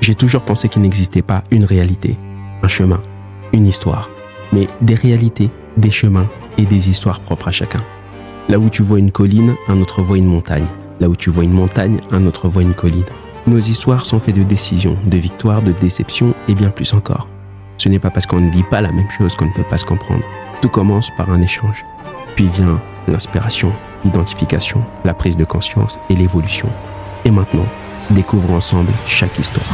J'ai toujours pensé qu'il n'existait pas une réalité, un chemin, une histoire, mais des réalités, des chemins et des histoires propres à chacun. Là où tu vois une colline, un autre voit une montagne. Là où tu vois une montagne, un autre voit une colline. Nos histoires sont faites de décisions, de victoires, de déceptions et bien plus encore. Ce n'est pas parce qu'on ne vit pas la même chose qu'on ne peut pas se comprendre. Tout commence par un échange. Puis vient l'inspiration, l'identification, la prise de conscience et l'évolution. Et maintenant, découvrons ensemble chaque histoire.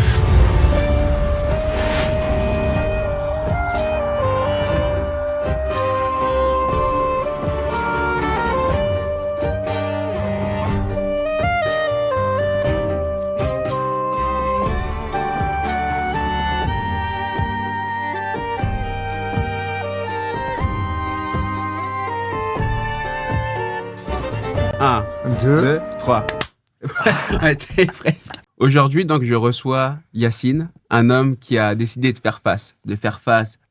Un, 2, 3. T'es presque. Aujourd'hui, donc, je reçois Yacine, un homme qui a décidé de faire face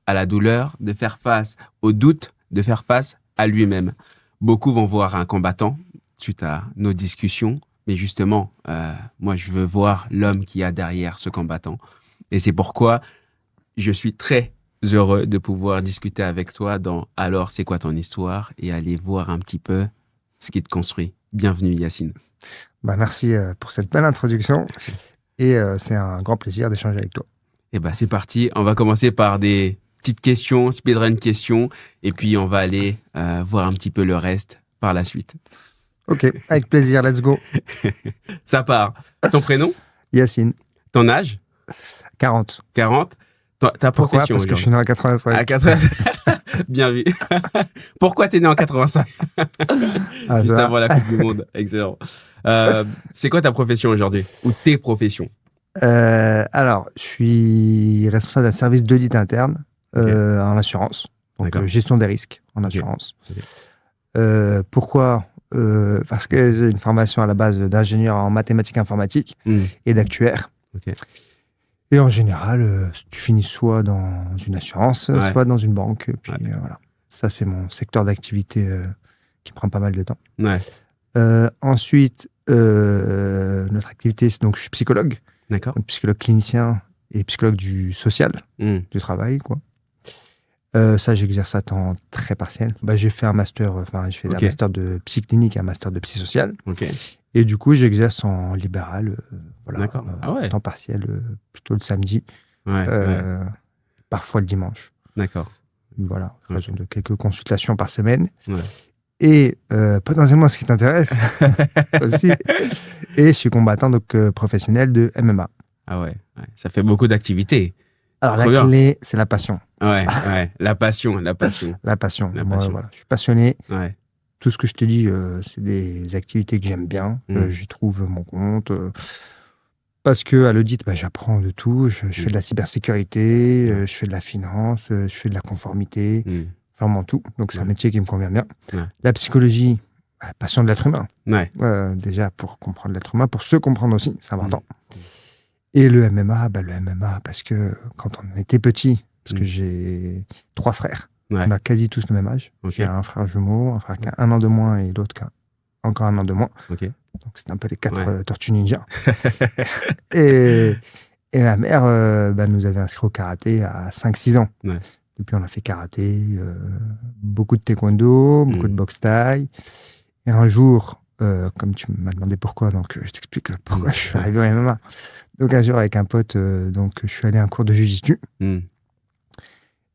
à la douleur, de faire face aux doutes, de faire face à lui-même. Beaucoup vont voir un combattant suite à nos discussions, mais justement, moi, je veux voir l'homme qui a derrière ce combattant. Et c'est pourquoi je suis très heureux de pouvoir discuter avec toi dans « Alors, c'est quoi ton histoire ?» et aller voir un petit peu ce qui te construit. Bienvenue, Yacine. Merci pour cette belle introduction et c'est un grand plaisir d'échanger avec toi. Et c'est parti. On va commencer par des petites questions, speedrun questions, et puis on va aller voir un petit peu le reste par la suite. Ok, avec plaisir, let's go. Ça part. Ton prénom? Yacine. Ton âge? 40. 40. Ta Pourquoi? profession? Parce que je suis né en 85. À 85. Bien vu. Pourquoi t'es né en 85? Juste avant la Coupe du Monde. Excellent. C'est quoi ta profession aujourd'hui? Ou tes professions? Alors, je suis responsable d'un service d'audit interne en assurance. Donc, gestion des risques en assurance. Okay. Pourquoi? Parce que j'ai une formation à la base d'ingénieur en mathématiques informatiques et d'actuaire. Okay. Et en général, tu finis soit dans une assurance, soit dans une banque. Puis voilà. Ça, c'est mon secteur d'activité qui prend pas mal de temps. Ouais. Ensuite, notre activité, donc je suis psychologue. D'accord. Donc, psychologue clinicien et psychologue du social, du travail, quoi. Ça, j'exerce à temps très partiel. J'ai fait un master, un master de psy clinique et un master de psy social. Ok. Et du coup, j'exerce en libéral, D'accord. temps partiel, plutôt le samedi, parfois le dimanche. D'accord. Voilà, en raison de quelques consultations par semaine. Ouais. Et potentiellement, ce qui t'intéresse aussi, et je suis combattant donc, professionnel de MMA. Ah ouais, ça fait beaucoup d'activités. Alors, la clé, c'est la passion. Ouais, la passion. La passion. Moi, voilà, je suis passionné. Ouais. Tout ce que je te dis, c'est des activités que j'aime bien. J'y trouve mon compte. Parce qu'à l'audit, j'apprends de tout. Je fais de la cybersécurité, je fais de la finance, je fais de la conformité, vraiment tout. Donc, c'est un métier qui me convient bien. Ouais. La psychologie, passion de l'être humain. Ouais. Déjà, pour comprendre l'être humain, pour se comprendre aussi, c'est important. Et le MMA, parce que quand on était petit, parce que j'ai 3 frères, on a quasi tous le même âge. Okay. J'ai un frère jumeau, un frère qui a 1 an de moins et l'autre qui a encore 1 an de moins. Okay. Donc, c'était un peu les 4 tortues ninja. et ma mère nous avait inscrit au karaté à 5-6 ans. Ouais. Depuis, on a fait karaté, beaucoup de taekwondo, beaucoup de boxe thaï. Et un jour, comme tu m'as demandé pourquoi, donc je t'explique pourquoi je suis arrivé au MMA. Donc, un jour, avec un pote, je suis allé à un cours de jiu-jitsu.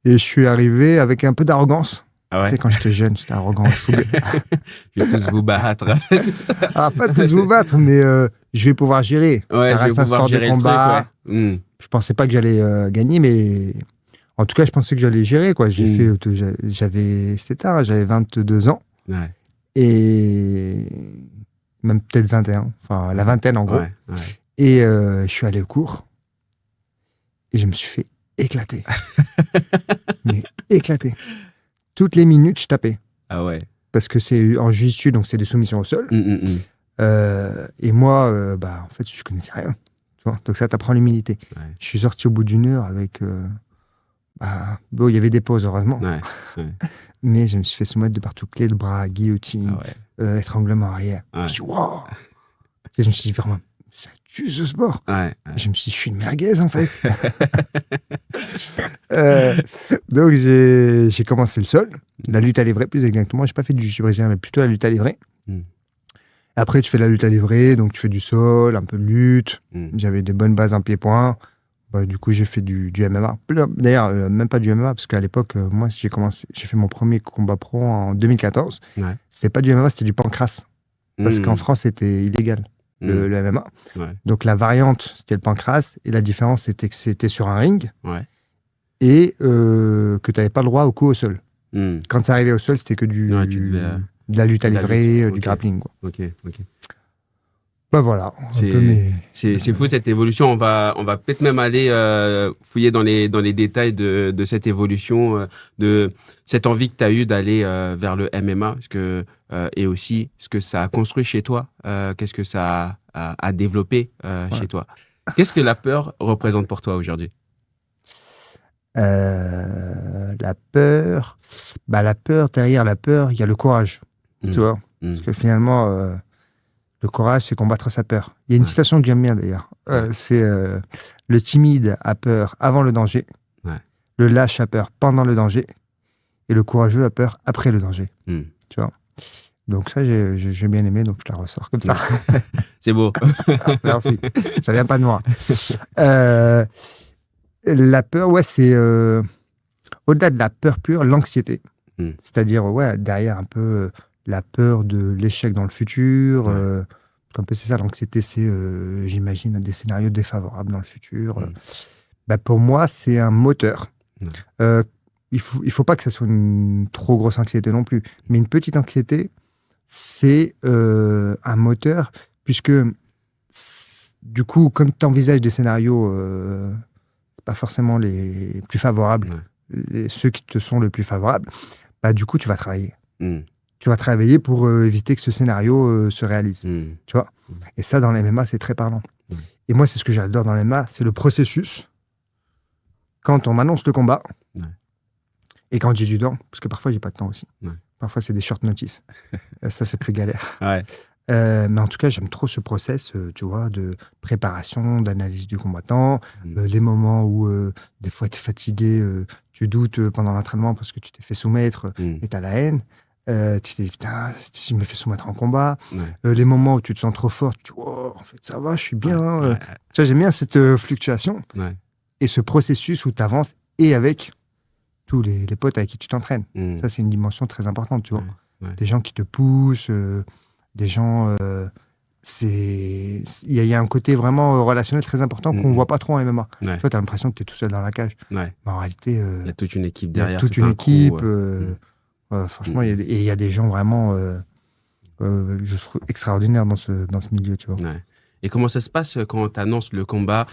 Et je suis arrivé avec un peu d'arrogance. Ah ouais. Tu sais, quand j'étais jeune, j'étais arrogant. Je vais tous vous battre. Alors, pas tous vous battre, mais je vais pouvoir gérer. Ouais, ça reste un sport de combat. Je pensais pas que j'allais gagner, mais en tout cas, je pensais que j'allais gérer, quoi. C'était tard, j'avais 22 ans. Ouais. Et même peut-être 21. Enfin, la vingtaine, en gros. Ouais. Et je suis allé au cours. Et je me suis fait éclater. Mais éclater. Toutes les minutes, je tapais. Ah ouais. Parce que c'est en jiu-jitsu, donc c'est des soumissions au sol. Et moi, en fait, je connaissais rien. Tu vois, donc ça t'apprend l'humilité. Ouais. Je suis sorti au bout d'1 heure avec... il y avait des pauses, heureusement. Ouais. Mais je me suis fait soumettre de partout. Clé de bras, guillotine, étranglement arrière. Ouais. Je me suis dit, wow. Je me suis dit, vraiment, ça tue ce sport. Ouais. Je me suis dit, je suis une merguez, en fait. Donc, j'ai commencé le sol, la lutte à l'évré, plus exactement. Je n'ai pas fait du jiu-jitsu brésilien, mais plutôt la lutte à l'évré. Après, tu fais la lutte à l'évré, donc tu fais du sol, un peu de lutte. J'avais des bonnes bases en pied-point. Du coup, j'ai fait du MMA. D'ailleurs, même pas du MMA, parce qu'à l'époque, moi, j'ai fait mon premier combat pro en 2014. Ouais. C'était pas du MMA, c'était du pancrace. Parce qu'en France, c'était illégal, le MMA. Ouais. Donc, la variante, c'était le pancrace. Et la différence, c'était que c'était sur un ring. Ouais. Et que tu n'avais pas le droit au coup au sol. Quand ça arrivait au sol, c'était que de la lutte à l'évré, du grappling. Quoi. Ok. Voilà. C'est fou cette évolution. On va peut-être même aller fouiller dans les détails de cette évolution, de cette envie que tu as eue d'aller vers le MMA, et aussi ce que ça a construit chez toi, qu'est-ce que ça a développé chez toi. Qu'est-ce que la peur représente pour toi aujourd'hui? La peur, derrière la peur, il y a le courage. Tu vois, parce que finalement, le courage, c'est combattre sa peur. Il y a une citation que j'aime bien d'ailleurs. C'est le timide a peur avant le danger, le lâche a peur pendant le danger, et le courageux a peur après le danger. Tu vois. Donc ça, j'ai bien aimé, donc je la ressors comme ça. C'est beau. Merci. Ça vient pas de moi. La peur, c'est au-delà de la peur pure, l'anxiété. C'est-à-dire, derrière un peu la peur de l'échec dans le futur. Un peu, c'est ça, l'anxiété, c'est, j'imagine, des scénarios défavorables dans le futur. Pour moi, c'est un moteur. Il faut pas que ça soit une trop grosse anxiété non plus. Mais une petite anxiété, c'est un moteur, puisque du coup, comme tu envisages des scénarios pas forcément les plus favorables, ceux qui te sont le plus favorables, du coup, tu vas travailler. Tu vas travailler pour éviter que ce scénario se réalise. Tu vois. Et ça, dans les MMA, c'est très parlant. Et moi, c'est ce que j'adore dans les MMA, c'est le processus. Quand on m'annonce le combat, et quand j'ai du temps, parce que parfois, j'ai pas de temps aussi. Parfois, c'est des short notice. Ça, c'est plus galère. Mais en tout cas, j'aime trop ce process, tu vois, de préparation, d'analyse du combattant, les moments où, des fois, tu es fatigué, tu doutes pendant l'entraînement parce que tu t'es fait soumettre et tu as la haine. Tu te dis, putain, si je me fais soumettre en combat. Les moments où tu te sens trop fort, tu te dis, oh, en fait, ça va, je suis bien. Tu vois, j'aime bien cette fluctuation et ce processus où tu avances et avec tous les potes avec qui tu t'entraînes. Ça, c'est une dimension très importante, tu vois. Des gens qui te poussent, des gens... il y a un côté vraiment relationnel très important qu'on ne voit pas trop en MMA. Tu vois, tu as l'impression que tu es tout seul dans la cage. Mais en réalité... il y a toute une équipe derrière. Il y a toute une équipe. Franchement, il y a des gens vraiment je trouve extraordinaires dans ce milieu, tu vois. Et comment ça se passe quand tu annonces le combat?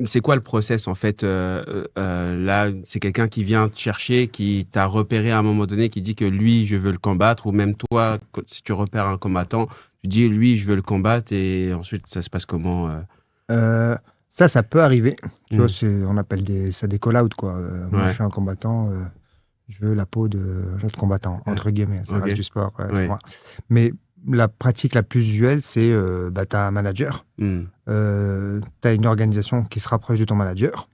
C'est quoi le process, en fait? Là, c'est quelqu'un qui vient te chercher, qui t'a repéré à un moment donné, qui dit que lui, je veux le combattre, ou même toi, si tu repères un combattant, tu dis, lui, je veux le combattre, et ensuite, ça se passe comment? Ça peut arriver. Tu vois, on appelle ça des call-out, quoi. Moi, je suis un combattant, je veux la peau de l'autre combattant, entre guillemets. Ça reste du sport. Mais la pratique la plus usuelle, c'est tu as un manager, tu as une organisation qui se rapproche de ton manager,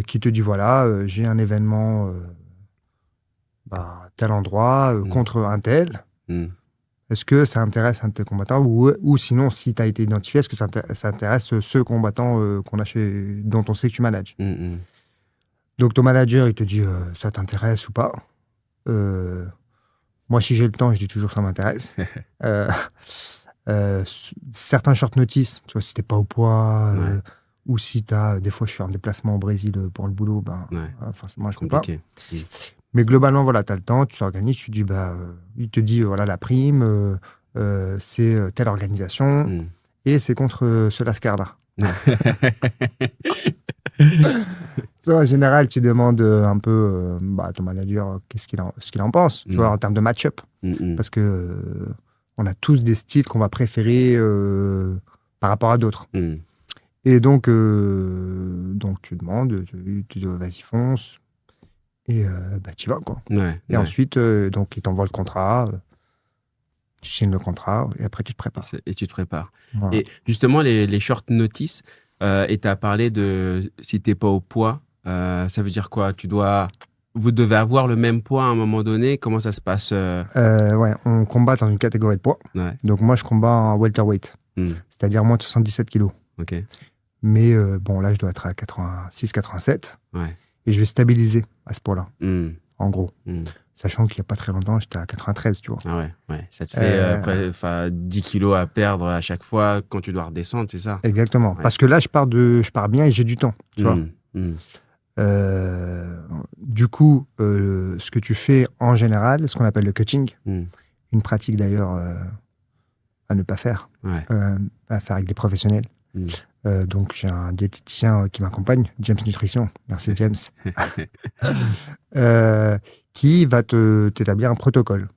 qui te dit, voilà, j'ai un événement tel endroit, contre un tel. Est-ce que ça intéresse un de tes combattants ou sinon, si tu as été identifié, est-ce que ça intéresse ce combattant dont on sait que tu manages? Donc, ton manager, il te dit, ça t'intéresse ou pas? Moi, si j'ai le temps, je dis toujours que ça m'intéresse. Certains short notice, tu vois, si t'es pas au poids, ou si des fois, je suis en déplacement au Brésil pour le boulot, forcément, je peux pas. Mais globalement, voilà, tu as le temps, tu t'organises, tu dis, il te dit, voilà, la prime, c'est telle organisation, et c'est contre ce Lascar-là. En général, tu demandes un peu à ton manager ce qu'il en pense, tu vois, en termes de match-up. Parce que on a tous des styles qu'on va préférer par rapport à d'autres. Et donc tu demandes, tu dis, vas-y, fonce. Et tu vas, quoi. Et ensuite, donc, il t'envoie le contrat. tu signes le contrat et après, tu te prépares. Et tu te prépares. Voilà. Et justement, les short notice, et tu as parlé de si tu n'es pas au poids, ça veut dire quoi? Vous devez avoir le même poids à un moment donné. Comment ça se passe? Ouais, on combat dans une catégorie de poids. Ouais. Donc, moi, je combats en welterweight, c'est-à-dire moins de 77 kilos. Ok. Mais bon, là, je dois être à 86, 87. Ouais. Et je vais stabiliser à ce poids-là, en gros. Mm. Sachant qu'il n'y a pas très longtemps, j'étais à 93, tu vois. Ah ouais. Ça te fait 10 kilos à perdre à chaque fois quand tu dois redescendre, c'est ça? Exactement. Ouais. Parce que là, je pars bien et j'ai du temps, tu vois. Du coup, ce que tu fais en général, ce qu'on appelle le cutting, une pratique d'ailleurs à ne pas faire, à faire avec des professionnels. Donc, j'ai un diététicien qui m'accompagne, James Nutrition. Merci, James. Qui va t'établir un protocole.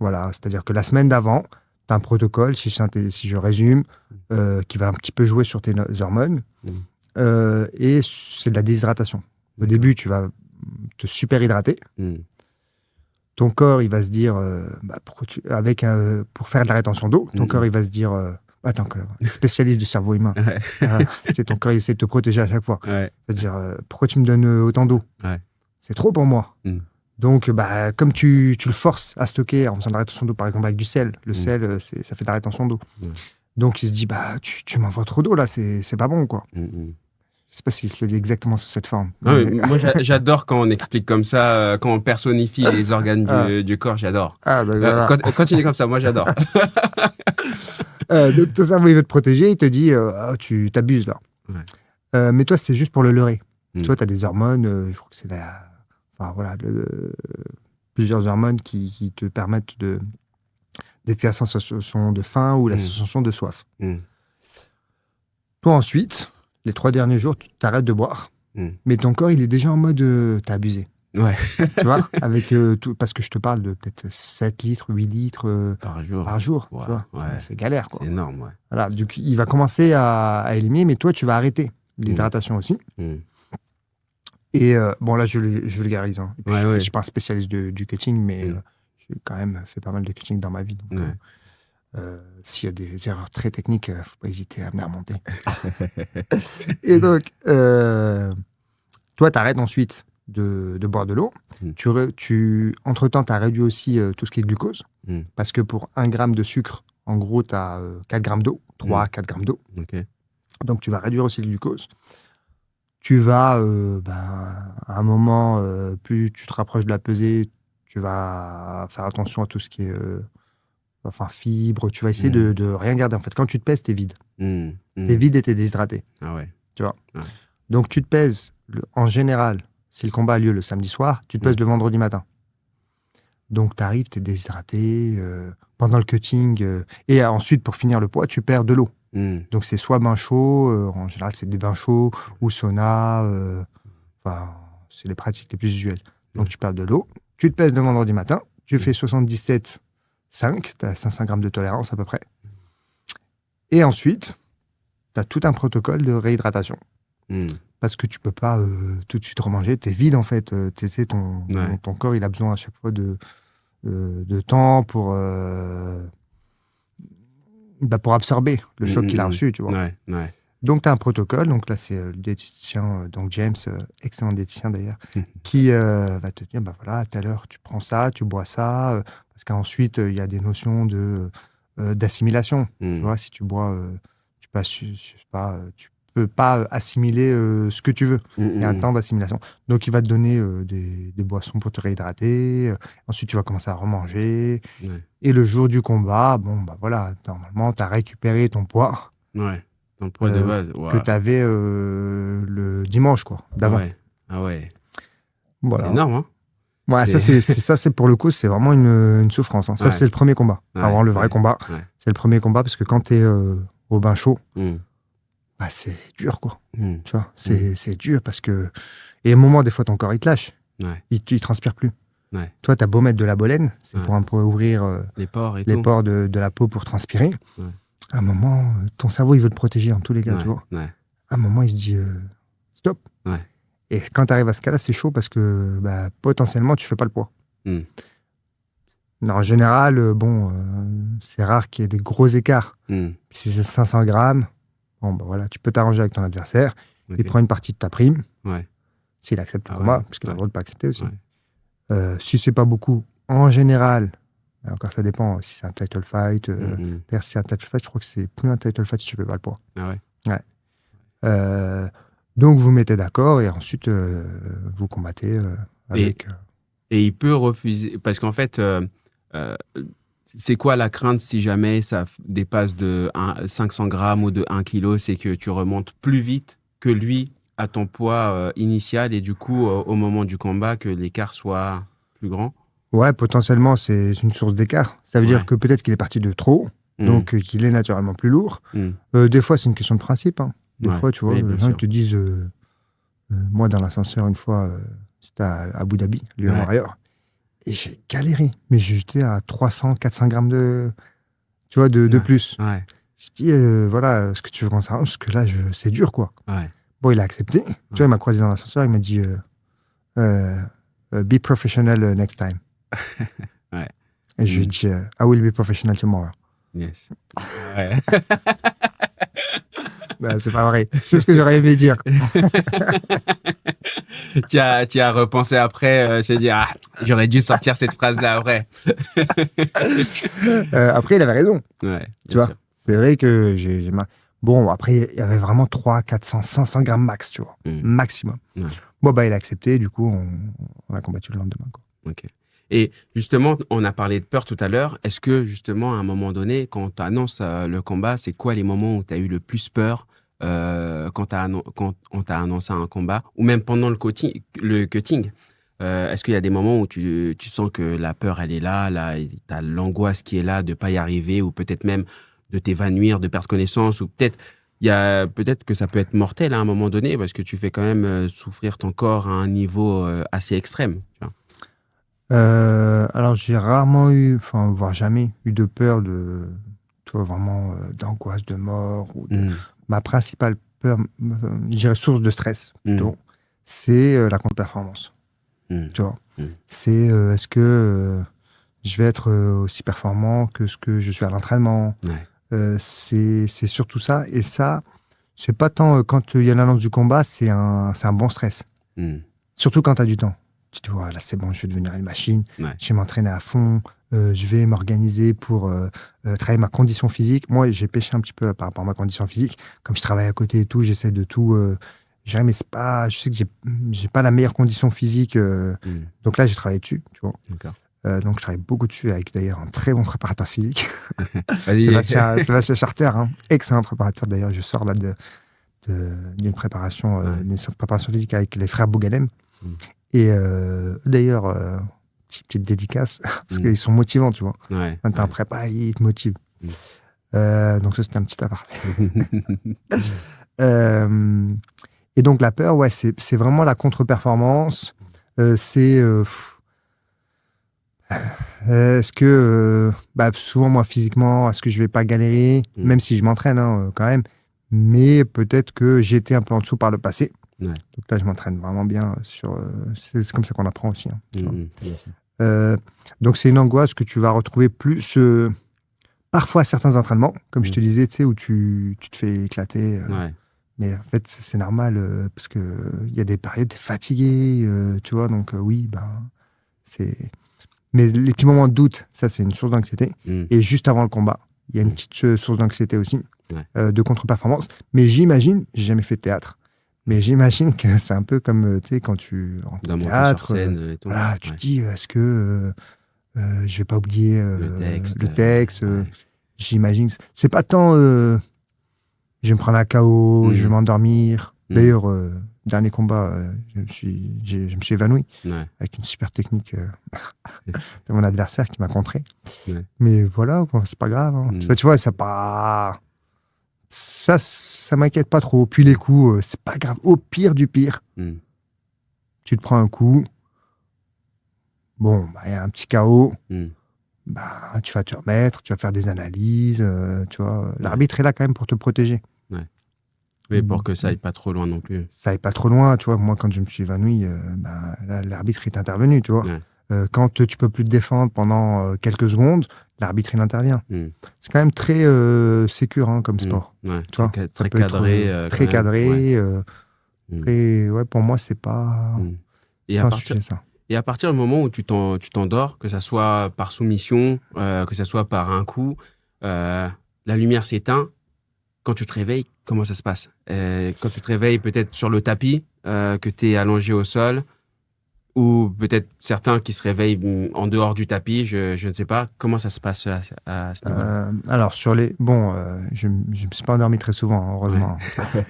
Voilà, c'est-à-dire que la semaine d'avant, tu as un protocole, si je résume, qui va un petit peu jouer sur tes hormones. Et c'est de la déshydratation. Au début, tu vas te super hydrater. Ton corps, il va se dire, pour faire de la rétention d'eau, ton corps, il va se dire, attends, spécialiste du cerveau humain. Ton corps, il essaie de te protéger à chaque fois. C'est-à-dire, pourquoi tu me donnes autant d'eau? C'est trop pour moi. Donc, comme tu le forces à stocker en faisant de la rétention d'eau, par exemple avec du sel, le sel, ça fait de la rétention d'eau. Donc, il se dit, tu m'envoies trop d'eau là, c'est pas bon, quoi. Je sais pas s'il se le dit exactement sous cette forme. Mais... Moi, j'adore quand on explique comme ça, quand on personnifie les organes du corps, j'adore. Voilà. Continue comme ça, moi j'adore. Donc, ton cerveau, il veut te protéger, il te dit, tu t'abuses là. Mais toi, c'est juste pour le leurrer. Tu vois, tu as des hormones, je crois que c'est plusieurs hormones qui te permettent d'être la sensation de faim ou la sensation de soif. Toi, ensuite, les 3 derniers jours, tu t'arrêtes de boire. Mais ton corps, il est déjà en mode t'as abusé. Ouais. Tu vois, avec tout, parce que je te parle de peut-être 7 litres, 8 litres par jour. Wow, tu vois, c'est galère, quoi. C'est énorme, ouais. Voilà, donc il va commencer à éliminer, mais toi, tu vas arrêter l'hydratation aussi. Et bon, là, je vulgarise. Hein. Je ne suis pas un spécialiste du cutting, mais j'ai quand même fait pas mal de cutting dans ma vie. Donc, s'il y a des erreurs très techniques, il ne faut pas hésiter à me les remonter. Et donc, toi, tu arrêtes ensuite de boire de l'eau. Entre-temps, tu as réduit aussi tout ce qui est glucose. Parce que pour 1 gramme de sucre, en gros, tu as 4 grammes d'eau, 3 à 4 grammes d'eau. Donc, tu vas réduire aussi le glucose. Tu vas, à un moment, plus tu te rapproches de la pesée, tu vas faire attention à tout ce qui est fibres. Tu vas essayer de rien garder. En fait, quand tu te pèses, tu es vide. T'es vide et tu es déshydraté. Ah ouais. Tu vois. Donc, tu te pèses, en général, si le combat a lieu le samedi soir, tu te pèses le vendredi matin. Donc, tu arrives, tu es déshydraté pendant le cutting. Et ensuite, pour finir le poids, tu perds de l'eau. Donc, c'est soit bain chaud, en général, c'est des bains chauds, ou sauna. C'est les pratiques les plus usuelles. Donc, tu perds de l'eau. Tu te pèses le vendredi matin. Tu fais 77,5. Tu as 500 grammes de tolérance à peu près. Et ensuite, tu as tout un protocole de réhydratation. Parce que tu peux pas tout de suite remanger. Tu es vide, en fait. Ton corps, il a besoin à chaque fois de temps pour absorber le choc qu'il a reçu, tu vois. Donc, tu as un protocole. Donc là, c'est le diététicien, donc James, excellent diététicien d'ailleurs, qui va te dire, voilà, à telle heure, tu prends ça, tu bois ça. Parce qu'ensuite, il y a des notions d'assimilation. Tu vois, si tu bois, tu peux pas assimiler ce que tu veux. Il y a un temps d'assimilation. Donc, il va te donner des boissons pour te réhydrater. Ensuite, tu vas commencer à remanger. Et le jour du combat, voilà, normalement, tu as récupéré ton poids. Ton poids de base. Que tu avais le dimanche, quoi, d'avant. Ah ouais. Voilà. C'est énorme, hein? Ouais, ça, c'est pour le coup, c'est vraiment une souffrance. Hein. Ça, c'est le premier combat. Avant le vrai combat, c'est le premier combat parce que quand tu es au bain chaud, c'est dur, quoi. Tu vois, c'est dur parce que... Et à un moment, des fois, ton corps, il te lâche. Il transpire plus. Toi, tu as beau mettre de la bolène, c'est pour un peu ouvrir les pores de la peau pour transpirer. À un moment, ton cerveau, il veut te protéger en tous les cas, tu vois. À un moment, il se dit stop. Et quand tu arrives à ce cas-là, c'est chaud parce que potentiellement, tu fais pas le poids. En général, c'est rare qu'il y ait des gros écarts. Si c'est 500 grammes, voilà, tu peux t'arranger avec ton adversaire. Okay. Il prend une partie de ta prime. Ouais. S'il accepte le combat, parce qu'il a le droit de ne pas accepter aussi. Ouais. Si c'est pas beaucoup, en général, encore ça dépend si c'est un title fight. D'ailleurs, si c'est un title fight, je crois que c'est plus un title fight si tu ne fais pas le poids. Ah ouais. Ouais. Donc, vous mettez d'accord et ensuite, vous combattez avec... Et il peut refuser, parce qu'en fait, c'est quoi la crainte si jamais ça dépasse de 500 grammes ou de 1 kg, c'est que tu remontes plus vite que lui à ton poids initial et du coup, au moment du combat, que l'écart soit plus grand? Ouais, potentiellement, c'est une source d'écart. Ça veut dire que peut-être qu'il est parti de trop, donc qu'il est naturellement plus lourd. Des fois, c'est une question de principe. Hein. Des fois, tu vois, les gens te disent... moi, dans l'ascenseur, une fois, c'était à Abu Dhabi, l'UE Warrior, et j'ai galéré. Mais j'étais à 300, 400 grammes de plus. Ouais. Je dis, voilà, ce que tu veux qu'on s'arrange, parce que là, c'est dur, quoi. Ouais. Bon, il a accepté. Tu vois, il m'a croisé dans l'ascenseur, il m'a dit, be professional next time. Ouais. Et je lui ai dit, I will be professional tomorrow. Yes. Ouais. Ben, c'est pas vrai. C'est ce que j'aurais aimé dire. Tu as repensé après, je t'ai dit, j'aurais dû sortir cette phrase-là après. Après, il avait raison. Ouais, tu vois, c'est vrai que j'ai mal. Bon, après, il y avait vraiment 300, 400, 500 grammes max, tu vois, maximum. Ouais. Bon, bah, il a accepté, du coup, on a combattu le lendemain, quoi. Ok. Et justement, on a parlé de peur tout à l'heure. Est-ce que, justement, à un moment donné, quand on t'annonce le combat, c'est quoi les moments où tu as eu le plus peur quand on t'a annoncé un combat, ou même pendant le cutting est-ce qu'il y a des moments où tu sens que la peur, elle est là, tu as l'angoisse qui est là de ne pas y arriver, ou peut-être même de t'évanouir, de perdre connaissance, ou peut-être que ça peut être mortel à un moment donné, parce que tu fais quand même souffrir ton corps à un niveau assez extrême, tu vois. Alors, j'ai rarement eu, voire jamais eu de peur vraiment d'angoisse, de mort. Ma principale peur, je dirais source de stress, c'est la contre-performance. Tu vois, c'est est-ce que je vais être aussi performant que ce que je suis à l'entraînement. C'est surtout ça. Et ça, c'est pas tant quand il y a l'annonce du combat, c'est un bon stress. Surtout quand tu as du temps. Tu te dis, là, c'est bon, je vais devenir une machine. Je vais m'entraîner à fond. Je vais m'organiser pour travailler ma condition physique. Moi, j'ai pêché un petit peu par rapport à ma condition physique. Comme je travaille à côté et tout, j'essaie de tout gérer, mais c'est pas, je sais que j'ai pas la meilleure condition physique. Donc là, j'ai travaillé dessus, tu vois. Donc, je travaille beaucoup dessus avec d'ailleurs un très bon préparateur physique. Sébastien Charter, hein. Excellent préparateur. D'ailleurs, je sors là d'une préparation, d'une préparation physique avec les frères Bougalem. Et d'ailleurs, petite dédicace, parce qu'ils sont motivants, tu vois. Quand t'as un prépa, ils te motivent. Donc ça, c'était un petit aparté. Et donc la peur, c'est vraiment la contre-performance. Est-ce que, souvent moi physiquement, est-ce que je vais pas galérer, même si je m'entraîne quand même, mais peut-être que j'étais un peu en dessous par le passé. Donc là, je m'entraîne vraiment bien c'est comme ça qu'on apprend aussi. Donc c'est une angoisse que tu vas retrouver plus parfois à certains entraînements, comme je te disais, tu sais, où tu te fais éclater. Mais en fait, c'est normal parce qu'il y a des périodes, tu es fatigué, tu vois, donc oui, c'est... Mais les petits moments de doute, ça, c'est une source d'anxiété. Et juste avant le combat, il y a une petite source d'anxiété aussi, de contre-performance. Mais j'imagine, j'ai jamais fait de théâtre, mais j'imagine que c'est un peu comme, tu sais, quand tu rentres au théâtre, sur scène et tout. Voilà, tu te dis, est-ce que je vais pas oublier le texte J'imagine. C'est pas tant, je vais me prendre un KO, je vais m'endormir. D'ailleurs, dernier combat, je me suis évanoui avec une super technique de mon adversaire qui m'a contré. Mais voilà, c'est pas grave. Hein. Tu vois, c'est pas... Ça m'inquiète pas trop. Puis les coups, c'est pas grave. Au pire du pire, tu te prends un coup. Bon, il y a un petit KO. Tu vas te remettre, tu vas faire des analyses. Tu vois, l'arbitre est là quand même pour te protéger. Oui, pour que ça aille pas trop loin non plus. Ça aille pas trop loin, tu vois. Moi, quand je me suis évanoui, là, l'arbitre est intervenu, tu vois. Quand tu peux plus te défendre pendant quelques secondes, l'arbitre, il intervient. C'est quand même très sécure comme sport. Ouais, tu vois, très cadré. Très cadré. Pour moi, c'est pas, Et pas un sujet, ça. Et à partir du moment où tu t'endors, que ça soit par soumission, que ça soit par un coup, la lumière s'éteint. Quand tu te réveilles, comment ça se passe? Quand tu te réveilles peut-être sur le tapis, que tu es allongé au sol, ou peut-être certains qui se réveillent en dehors du tapis, je ne sais pas. Comment ça se passe à ce niveau-là? Alors, je ne me suis pas endormi très souvent, heureusement. Ouais.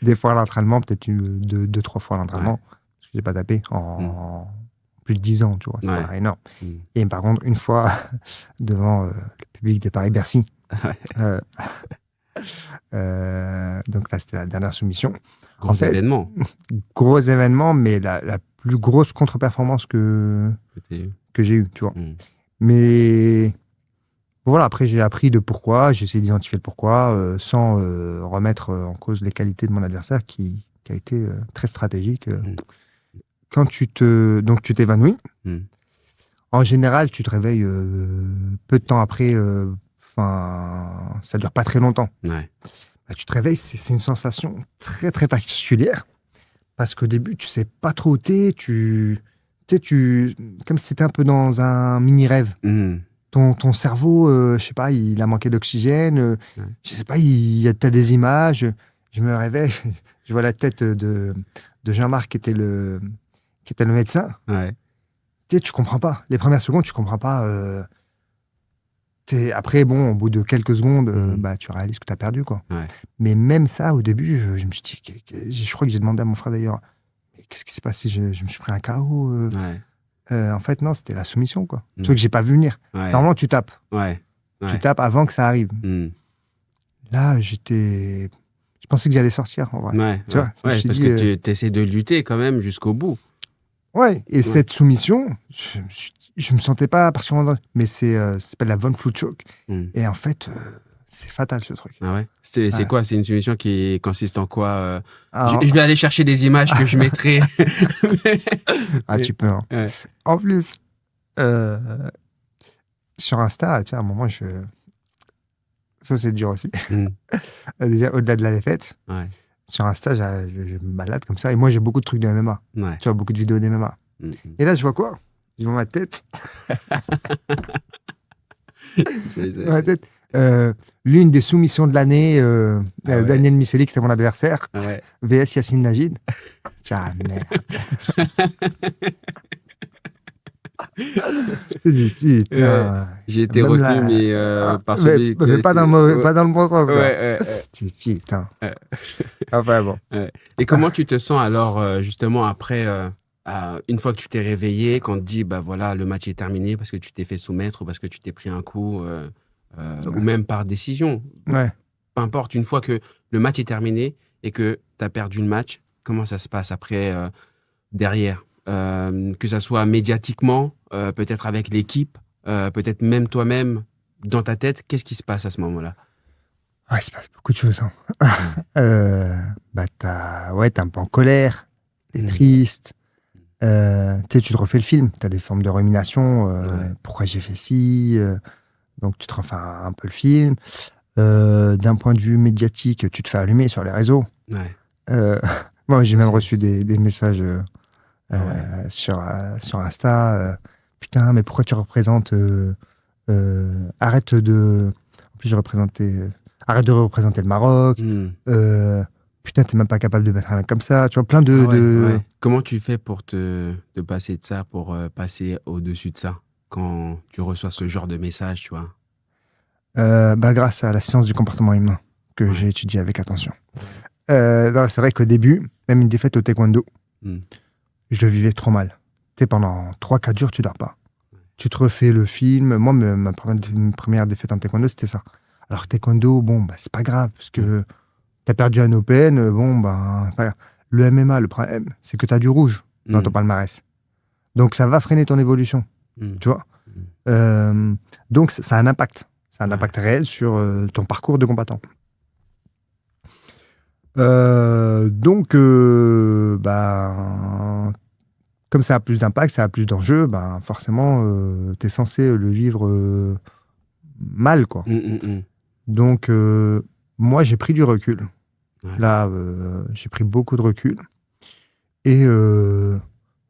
Des fois à l'entraînement, peut-être 2-3 fois à l'entraînement, parce que je n'ai pas tapé en plus de 10 ans, tu vois, c'est pas énorme. Et par contre, une fois, devant le public de Paris-Bercy, donc là, c'était la dernière soumission. Gros événement. Gros événement, mais la plus grosse contre-performance que j'ai eue, tu vois. Mais voilà, après, j'ai appris de pourquoi, j'ai essayé d'identifier le pourquoi, sans remettre en cause les qualités de mon adversaire, qui a été très stratégique. Quand tu t'évanouis, en général, tu te réveilles peu de temps après, ça dure pas très longtemps. Ouais. Bah, tu te réveilles, c'est une sensation très, très particulière. Parce qu'au début, tu sais pas trop où t'es. Comme si t'étais un peu dans un mini-rêve. Ton cerveau, je sais pas, il a manqué d'oxygène. Je sais pas, t'as des images. Je me réveille, je vois la tête de Jean-Marc qui était le médecin. Ouais. Tu comprends pas. Les premières secondes, tu comprends pas. Après, bon, au bout de quelques secondes, tu réalises que tu as perdu, quoi. Ouais. Mais même ça, au début, je me suis dit, je crois que j'ai demandé à mon frère d'ailleurs, mais qu'est-ce qui s'est passé? Je me suis pris un KO. En fait, non, c'était la soumission, quoi. Tu vois que j'ai pas vu venir. Ouais. Normalement, tu tapes. Ouais. Tu tapes avant que ça arrive. Là, je pensais que j'allais sortir, en vrai. Ouais. Tu vois, parce que tu essaies de lutter quand même jusqu'au bout. Ouais, et cette soumission, je me sentais pas particulièrement mais ça s'appelle la Von Flutchoke. Et en fait, c'est fatal, ce truc. Ah ouais? C'est quoi? C'est une soumission qui consiste en quoi? Je vais aller chercher des images que je mettrai. Tu peux. Hein. Ouais. En plus, sur Insta, à un moment, ça, c'est dur aussi. Déjà, au-delà de la défaite, sur Insta, je me balade comme ça. Et moi, j'ai beaucoup de trucs de MMA. Ouais. Tu vois, beaucoup de vidéos de MMA. Et là, je vois quoi? Je vois ma tête. Ma tête. L'une des soumissions de l'année, Daniel Miceli, qui était mon adversaire, VS Yacine Najid. Merde. J'ai été retenu, mais par celui qui... Mais pas dans le bon sens. C'est putain. Enfin bon. Et comment tu te sens alors, justement, après, une fois que tu t'es réveillé, quand on te dit, bah voilà, le match est terminé parce que tu t'es fait soumettre ou parce que tu t'es pris un coup, ou même par décision. Ouais. Peu importe, une fois que le match est terminé et que tu as perdu le match, comment ça se passe après, derrière? Que ça soit médiatiquement, peut-être avec l'équipe, peut-être même toi-même, dans ta tête, qu'est-ce qui se passe à ce moment-là? Il se passe beaucoup de choses. T'es un peu en colère, t'es triste, tu te refais le film, t'as des formes de rumination, pourquoi j'ai fait ci, donc tu te refais un peu le film. D'un point de vue médiatique, tu te fais allumer sur les réseaux. Moi, j'ai même reçu des messages... sur Insta, putain, mais pourquoi tu représentes arrête de représenter le Maroc, putain, t'es même pas capable de mettre un mec comme ça, tu vois, plein de... Comment tu fais pour te passer de ça, pour passer au-dessus de ça, quand tu reçois ce genre de message, tu vois? Grâce à la science du comportement humain que j'ai étudiée avec attention. Non, c'est vrai qu'au début, même une défaite au taekwondo, je le vivais trop mal. Pendant 3-4 jours, tu dors pas. Tu te refais le film. Moi, ma première défaite en taekwondo, c'était ça. Alors, taekwondo, c'est pas grave, parce que t'as perdu un open, pas grave. Le MMA, le problème, c'est que t'as du rouge dans ton palmarès. Donc, ça va freiner ton évolution. Tu vois donc, ça a un impact. Ça a un impact réel sur ton parcours de combattant. Donc, comme ça a plus d'impact, ça a plus d'enjeux, ben forcément, tu es censé le vivre mal, quoi. Donc, moi, j'ai pris du recul. Ouais. Là, j'ai pris beaucoup de recul. Et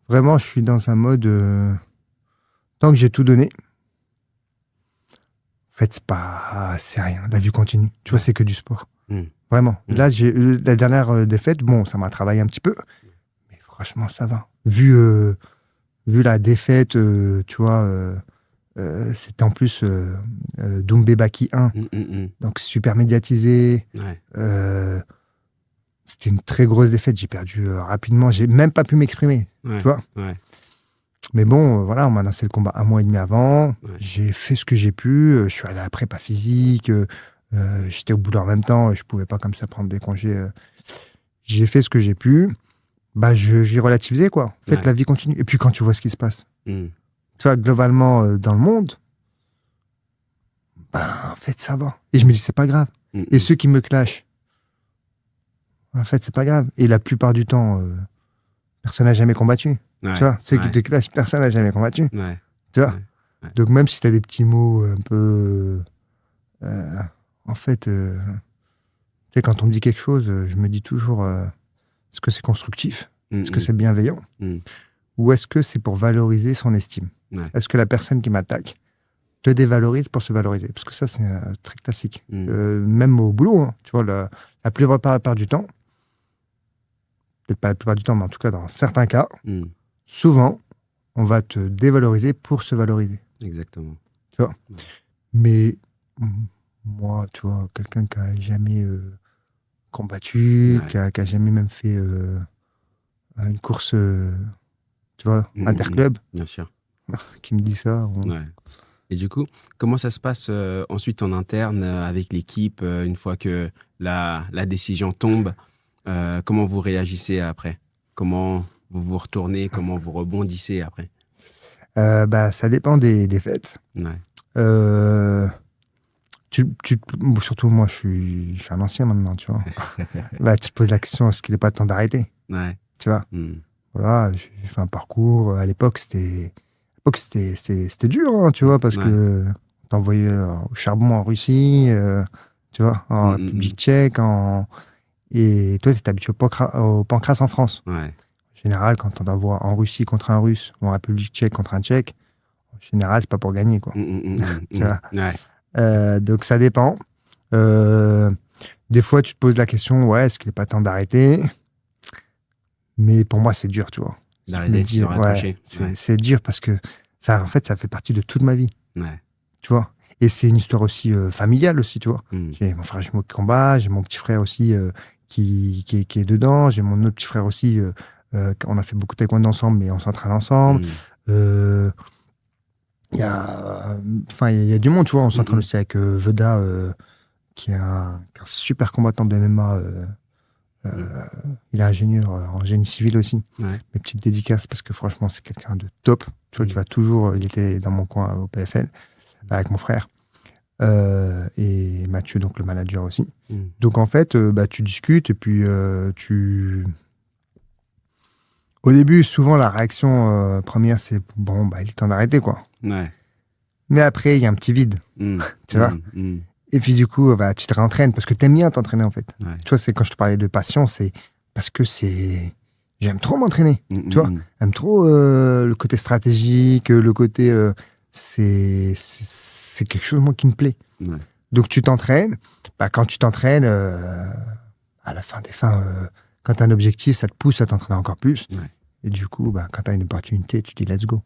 vraiment, je suis dans un mode... tant que j'ai tout donné, en fait, c'est rien. La vie continue. Tu vois, c'est que du sport. Vraiment. Là, la dernière défaite, bon, ça m'a travaillé un petit peu. Mais franchement, ça va. Vu la défaite, tu vois... c'était en plus Doumbé Baki 1, donc super médiatisé. Ouais. C'était une très grosse défaite. J'ai perdu rapidement. J'ai même pas pu m'exprimer. Ouais. Tu vois. Ouais. Mais bon, voilà, on m'a lancé le combat 1 mois et demi avant. Ouais. J'ai fait ce que j'ai pu. Je suis allé à la prépa physique. J'étais au boulot en même temps. Je pouvais pas comme ça prendre des congés. J'ai fait ce que j'ai pu. Bah, j'ai relativisé, quoi. En fait, la vie continue. Et puis quand tu vois ce qui se passe. Tu vois, globalement, dans le monde, ben, en fait, ça va. Et je me dis, c'est pas grave. Et ceux qui me clashent, en fait, c'est pas grave. Et la plupart du temps, personne n'a jamais combattu. Ouais, tu vois, ceux qui te clashent, personne n'a jamais combattu. Ouais, tu vois. Ouais. Donc, même si tu as des petits mots un peu... en fait, tu sais, quand on me dit quelque chose, je me dis toujours, est-ce que c'est constructif? Est-ce que c'est bienveillant? Ou est-ce que c'est pour valoriser son estime? Ouais. Est-ce que la personne qui m'attaque te dévalorise pour se valoriser? Parce que ça, c'est très classique. Même au boulot, hein, tu vois, la plupart du temps, peut-être pas la plupart du temps, mais en tout cas, dans certains cas, souvent, on va te dévaloriser pour se valoriser. Exactement. Tu vois. Ouais. Mais moi, tu vois, quelqu'un qui n'a jamais combattu, qui a jamais même fait une course... tu vois, interclub. Bien sûr. Qui me dit ça. Ouais. Et du coup, comment ça se passe ensuite en interne avec l'équipe, une fois que la décision tombe? Comment vous réagissez après? Comment vous vous retournez? Comment vous rebondissez après? Bah, ça dépend des fêtes. Ouais. Surtout, moi, je suis un ancien maintenant, tu vois. Bah, tu te poses la question, est-ce qu'il n'est pas temps d'arrêter? Ouais. Tu vois. Voilà, j'ai fait un parcours. À l'époque, c'était dur, hein, tu vois, parce que t'envoyais au charbon en Russie, tu vois, en République tchèque, et toi, t'es habitué au pancras en France. Ouais. En général, quand on t'envoie en Russie contre un Russe ou en République tchèque contre un Tchèque, en général, c'est pas pour gagner, quoi. Tu vois. Ouais. Donc, ça dépend. Des fois, tu te poses la question, ouais, est-ce qu'il n'est pas temps d'arrêter? Mais pour moi, c'est dur, tu vois. D'arrêter, ouais, c'est dur parce que ça, en fait, ça fait partie de toute ma vie. Ouais. Tu vois. Et c'est une histoire aussi familiale aussi, tu vois. J'ai mon frère jumeau qui combat, j'ai mon petit frère aussi qui est dedans, j'ai mon autre petit frère aussi. On a fait beaucoup de taekwondo ensemble, mais on s'entraîne ensemble. Il y a du monde, tu vois. On s'entraîne aussi avec Veda, qui est un super combattant de MMA. Il est ingénieur en génie civil aussi. Ouais. Mes petites dédicaces parce que franchement, c'est quelqu'un de top. Tu vois, qui va toujours. Il était dans mon coin au PFL avec mon frère. Et Mathieu, donc le manager aussi. Donc en fait, tu discutes et puis au début, souvent la réaction première, c'est bon, il est temps d'arrêter, quoi. Ouais. Mais après, il y a un petit vide. Tu vois. Et puis du coup, tu te réentraînes parce que t'aimes bien t'entraîner, en fait. Ouais. Tu vois, c'est quand je te parlais de passion, c'est parce que j'aime trop m'entraîner. Tu vois, j'aime trop le côté stratégique, le côté... c'est quelque chose, moi, qui me plaît. Ouais. Donc tu t'entraînes. Quand tu t'entraînes, à la fin des fins, quand t'as un objectif, ça te pousse à t'entraîner encore plus. Ouais. Et du coup, quand t'as une opportunité, tu dis let's go.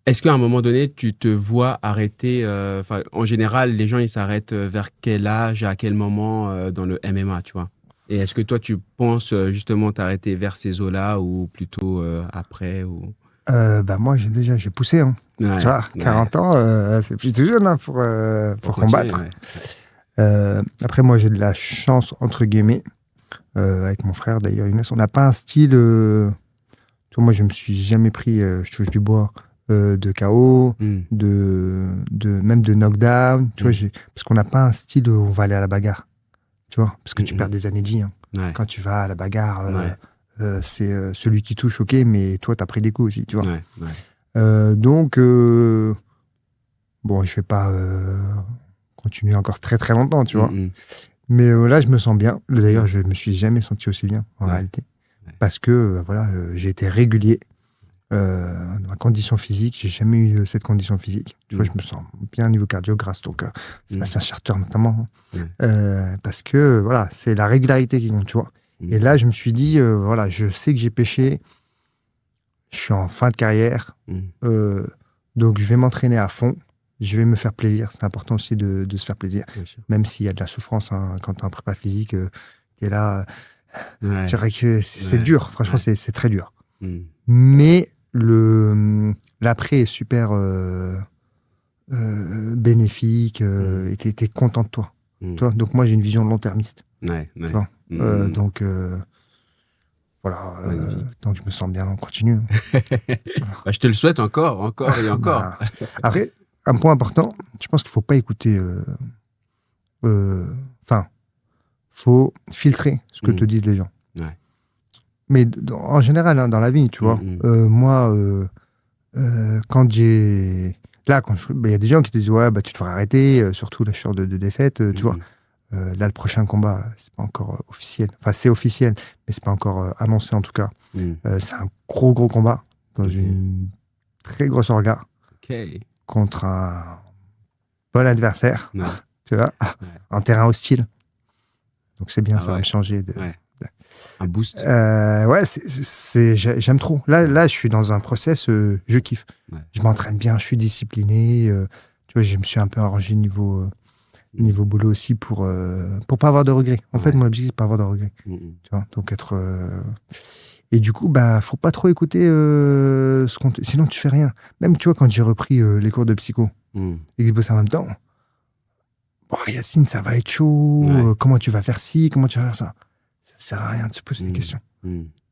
Est-ce qu'à un moment donné, tu te vois arrêter en général, les gens, ils s'arrêtent vers quel âge, à quel moment dans le MMA, tu vois? Et est-ce que toi, tu penses justement t'arrêter vers ces eaux-là ou plutôt après ou... Moi, j'ai poussé. Hein. Ouais, tu vois, 40 ans, c'est plutôt jeune hein, pour combattre. Ouais. Après, moi, j'ai de la chance, entre guillemets, avec mon frère, d'ailleurs, Younes. On n'a pas un style... Tu vois, moi, je me suis jamais pris, je touche du bois, de KO, même de knockdown, tu vois, parce qu'on n'a pas un style où on va aller à la bagarre, tu vois, parce que tu perds des années de vie. Hein. Ouais. Quand tu vas à la bagarre, c'est celui qui touche, ok, mais toi, t'as pris des coups aussi, tu vois. Ouais, ouais. Donc, bon, je vais pas continuer encore très très longtemps, tu vois. Mais là, je me sens bien. D'ailleurs, je me suis jamais senti aussi bien, en réalité. Ouais. Parce que, voilà, j'ai été régulier. Dans ma condition physique, j'ai jamais eu cette condition physique. Tu vois, je me sens bien au niveau cardio grâce donc Sébastien Charter notamment, parce que voilà, c'est la régularité qui compte, tu vois. Et là, je me suis dit, voilà, je sais que j'ai péché, je suis en fin de carrière, donc je vais m'entraîner à fond, je vais me faire plaisir. C'est important aussi de se faire plaisir, même s'il y a de la souffrance hein, quand tu es en prépa physique, tu es là. C'est vrai que c'est dur, franchement, c'est très dur. Mais l'après est super bénéfique et t'es content de toi. Tu vois, donc moi j'ai une vision long-termiste. Tu vois donc voilà, donc je me sens bien, on continue. Bah, je te le souhaite encore et encore. Bah, après, un point important, je pense qu'il ne faut pas écouter. Enfin, faut filtrer ce que te disent les gens. Ouais. Mais en général, hein, dans la vie, tu vois, moi, quand j'ai. Là, il y a des gens qui te disent, ouais, bah, tu devrais arrêter, surtout la chance de défaite, tu vois. Là, le prochain combat, c'est pas encore officiel. Enfin, c'est officiel, mais c'est pas encore annoncé en tout cas. C'est un gros combat dans une très grosse orga contre un bon adversaire, tu vois, en terrain hostile. Donc c'est bien, ça va me changer de. Un boost. J'aime trop. Là, je suis dans un process, je kiffe. Je m'entraîne bien, je suis discipliné. Tu vois, je me suis un peu arrangé niveau boulot aussi pour pas avoir de regrets. En fait, mon objectif, c'est pas avoir de regrets. Tu vois, donc être. Et du coup, bah, faut pas trop écouter sinon tu fais rien. Même, tu vois, quand j'ai repris les cours de psycho et que je bosse en même temps, bon, Yacine, ça va être chaud. Comment tu vas faire ci, comment tu vas faire ça? Ça sert à rien de se poser des questions.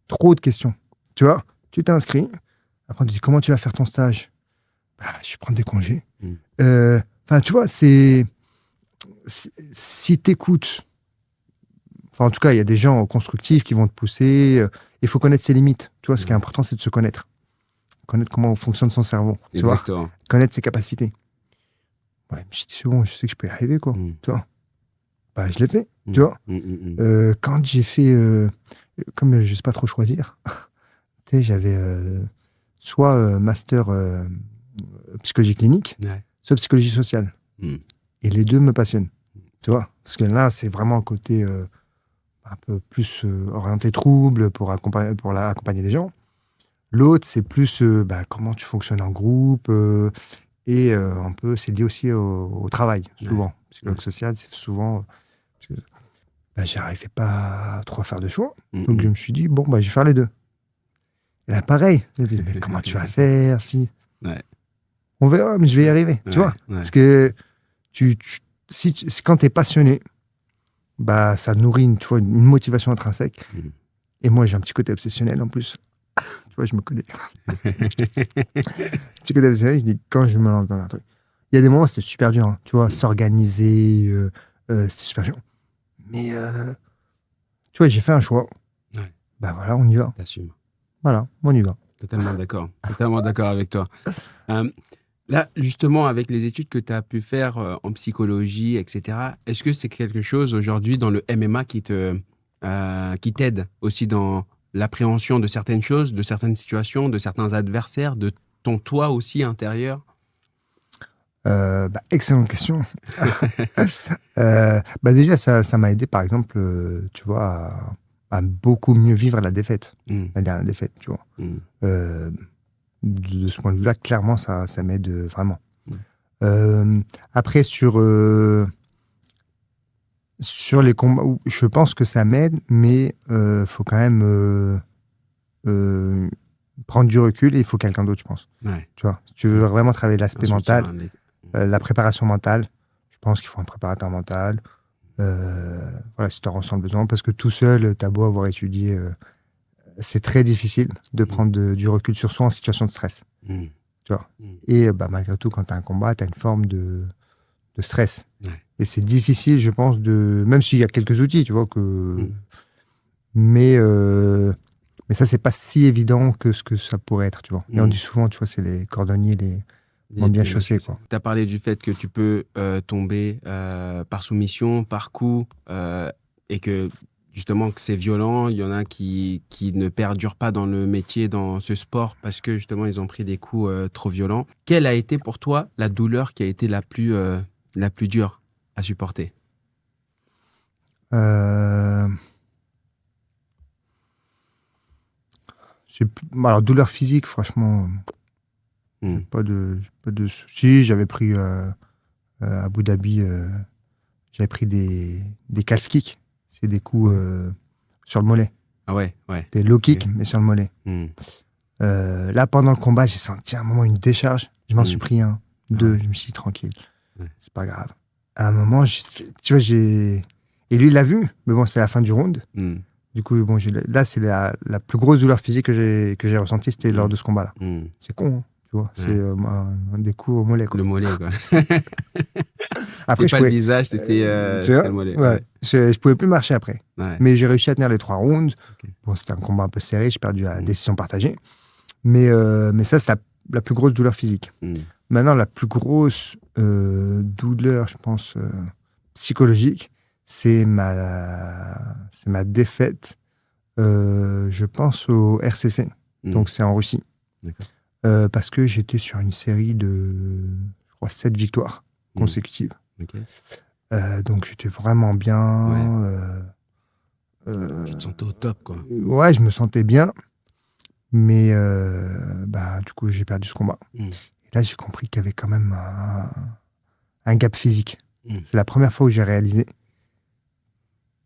Trop de questions. Tu vois, tu t'inscris. Après, on te dit comment tu vas faire ton stage. Bah, je vais prendre des congés. Enfin, tu vois, si t'écoutes, enfin, en tout cas, il y a des gens constructifs qui vont te pousser. Il faut connaître ses limites. Tu vois, ce qui est important, c'est de se connaître. Connaître comment fonctionne son cerveau. Tu vois, connaître ses capacités. Ouais, je me suis dit, c'est bon, je sais que je peux y arriver, quoi. Tu vois. Bah, je l'ai fait, tu vois. Quand j'ai fait, comme je ne sais pas trop choisir, tu sais, j'avais soit master psychologie clinique, soit psychologie sociale. Et les deux me passionnent, tu vois. Parce que là, c'est vraiment un côté un peu plus orienté trouble pour accompagner les gens. L'autre, c'est plus comment tu fonctionnes en groupe et un peu, c'est lié aussi au travail, souvent. Psychologue social, c'est souvent... j'arrivais pas trop à faire de choix. Donc, je me suis dit, bon, je vais faire les deux. Et là, pareil. Je me dis, mais comment tu vas faire On verra, mais je vais y arriver. Tu vois Parce que quand tu es passionné, ça nourrit une motivation intrinsèque. Et moi, j'ai un petit côté obsessionnel en plus. Tu vois, je me connais. Petit côté obsessionnel, je dis, quand je me lance dans un truc. Il y a des moments, c'était super dur. Hein, tu vois, s'organiser, c'était super dur. Mais, tu vois, j'ai fait un choix. Bah voilà, on y va. T'assumes. Voilà, on y va. Totalement d'accord. Totalement d'accord avec toi. Là, justement, avec les études que tu as pu faire en psychologie, etc., est-ce que c'est quelque chose aujourd'hui dans le MMA qui t'aide aussi dans l'appréhension de certaines choses, de certaines situations, de certains adversaires, de ton toi aussi intérieur? Excellente question. Déjà, ça m'a aidé, par exemple, tu vois, à beaucoup mieux vivre la défaite, la dernière défaite, tu vois. De ce point de vue-là, clairement, ça m'aide vraiment. Après, sur les combats, je pense que ça m'aide, mais faut quand même prendre du recul et il faut quelqu'un d'autre, je pense. Tu vois, si tu veux vraiment travailler l'aspect mental, la préparation mentale, je pense qu'il faut un préparateur mental. Voilà, si tu en ressens le besoin, parce que tout seul, t'as beau avoir étudié, c'est très difficile de prendre du recul sur soi en situation de stress. Tu vois. Et malgré tout, quand tu as un combat, tu as une forme de stress. Et c'est difficile, je pense, même s'il y a quelques outils, tu vois, mais Mais ça, c'est pas si évident que ce que ça pourrait être, tu vois. Et on dit souvent, tu vois, c'est les cordonniers, les moins bien chaussés, quoi. Tu as parlé du fait que tu peux tomber par soumission, par coup, et que justement que c'est violent. Il y en a qui ne perdurent pas dans le métier, dans ce sport, parce que justement ils ont pris des coups trop violents. Quelle a été pour toi la douleur qui a été la plus dure à supporter? Alors, douleur physique, franchement, pas de soucis. J'avais pris à Abu Dhabi, j'avais pris des calf kicks. C'est des coups sur le mollet. Ah ouais. Des low kicks, mais sur le mollet. Là, pendant le combat, j'ai senti à un moment une décharge. Je m'en suis pris un, deux. Je me suis dit, tranquille, c'est pas grave. À un moment, tu vois, et lui, il l'a vu, mais bon, c'est la fin du round. Du coup, bon, là, c'est la plus grosse douleur physique que j'ai ressentie, c'était lors de ce combat-là. C'est con, hein, tu vois. C'est un des coups au mollet, quoi. Le mollet, quoi. Après, pas le visage, c'était le mollet. Ouais. Je pouvais plus marcher après. Ouais. Mais j'ai réussi à tenir les 3 rounds. Okay. Bon, c'était un combat un peu serré, j'ai perdu à la décision partagée. Mais ça, c'est la plus grosse douleur physique. Maintenant, la plus grosse douleur, je pense, psychologique, c'est ma défaite, je pense, au RCC. Donc, c'est en Russie. Parce que j'étais sur une série de, je crois, 7 victoires consécutives. Donc, j'étais vraiment bien. Tu te sentais au top, quoi. Ouais, je me sentais bien. Mais du coup, j'ai perdu ce combat. Et là, j'ai compris qu'il y avait quand même un gap physique. C'est la première fois où j'ai réalisé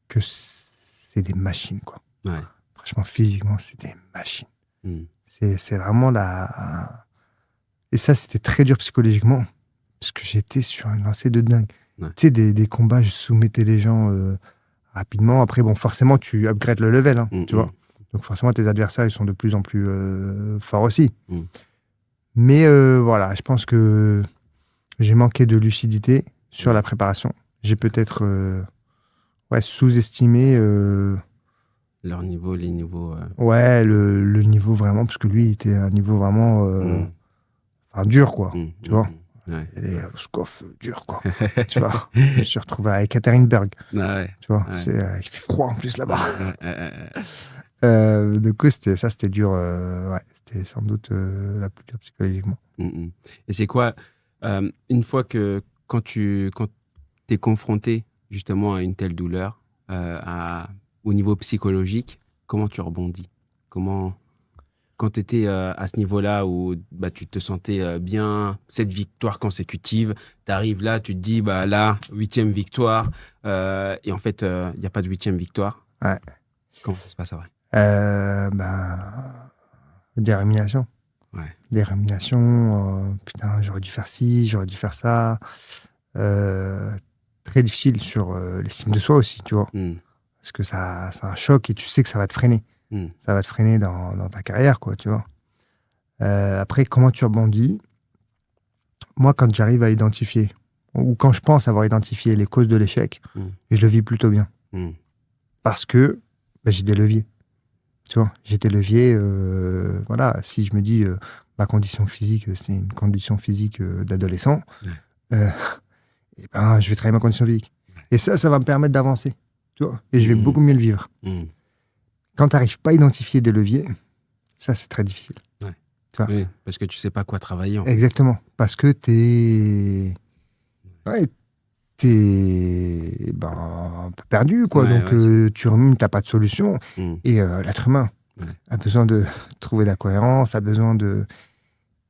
que c'est des machines, quoi. Ouais. Franchement, physiquement, c'est des machines. C'est vraiment la... Et ça, c'était très dur psychologiquement, parce que j'étais sur une lancée de dingue. Ouais. Tu sais, des combats, je soumettais les gens rapidement. Après, bon, forcément, tu upgrades le level, hein, tu vois. Donc forcément, tes adversaires, ils sont de plus en plus forts aussi. Mais voilà, je pense que j'ai manqué de lucidité sur la préparation. J'ai peut-être sous-estimé... leur niveau, les niveaux... Ouais, le niveau vraiment, parce que lui, il était à un niveau vraiment dur, quoi. Tu vois les Roscoff, dur, quoi. Tu vois, je me suis retrouvé à Ekaterinburg. Tu vois, il fait froid en plus là-bas. Du coup, c'était dur. C'était sans doute la plus dure psychologiquement. Et c'est quoi, une fois que quand tu es confronté justement à une telle douleur, au niveau psychologique, comment tu rebondis? Quand tu étais à ce niveau-là où tu te sentais bien, 7 victoires consécutives, tu arrives là, tu te dis, là, 8e victoire, et en fait, il n'y a pas de 8e victoire. Ouais. Comment ça se passe après? Des ruminations. Ouais. Des ruminations. Putain, j'aurais dû faire ci, j'aurais dû faire ça. Très difficile sur l'estime de soi aussi, tu vois. Parce que c'est un choc et tu sais que ça va te freiner. Ça va te freiner dans ta carrière, quoi, tu vois. Après, comment tu rebondis? Moi, quand j'arrive à identifier, ou quand je pense avoir identifié les causes de l'échec, je le vis plutôt bien. Parce que j'ai des leviers. Tu vois, j'ai des leviers. Voilà, si je me dis ma condition physique, c'est une condition physique d'adolescent, je vais travailler ma condition physique. Et ça va me permettre d'avancer. Tu vois, et je vais beaucoup mieux le vivre. Quand tu n'arrives pas à identifier des leviers, ça, c'est très difficile. Ouais. Tu vois. Oui, parce que tu ne sais pas quoi travailler. En fait. Exactement. Parce que tu es un peu perdu, quoi. Donc, tu rumines, tu n'as pas de solution. Et l'être humain a besoin de trouver de la cohérence, a besoin de...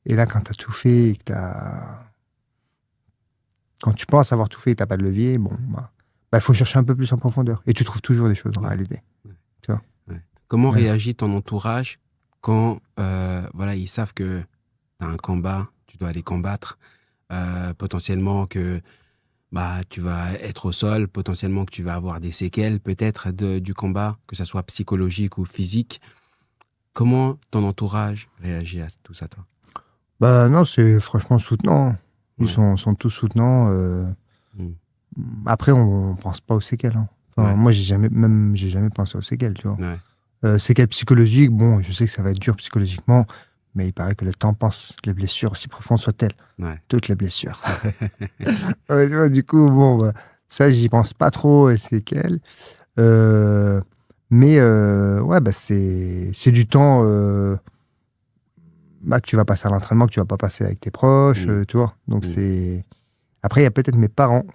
Et là, quand tu as tout fait et que quand tu penses avoir tout fait et que tu n'as pas de levier, il faut chercher un peu plus en profondeur. Et tu trouves toujours des choses en réalité. Tu vois. Comment réagit ton entourage quand ils savent que tu as un combat, tu dois aller combattre, potentiellement que tu vas être au sol, potentiellement que tu vas avoir des séquelles peut-être du combat, que ça soit psychologique ou physique. Comment ton entourage réagit à tout ça, toi? Non, c'est franchement soutenant. Ils sont tous soutenants. Après, on pense pas aux séquelles. Hein. Enfin, moi, j'ai jamais pensé aux séquelles, tu vois. Séquelles psychologiques, bon, je sais que ça va être dur psychologiquement, mais il paraît que le temps pense que les blessures aussi profondes soient-elles. Ouais. Toutes les blessures. Ouais, tu vois, du coup, bon, bah, ça, j'y pense pas trop, les séquelles. Mais ouais, bah, c'est du temps que tu vas passer à l'entraînement, que tu vas pas passer avec tes proches, tu vois. Donc, c'est... Après, il y a peut-être mes parents.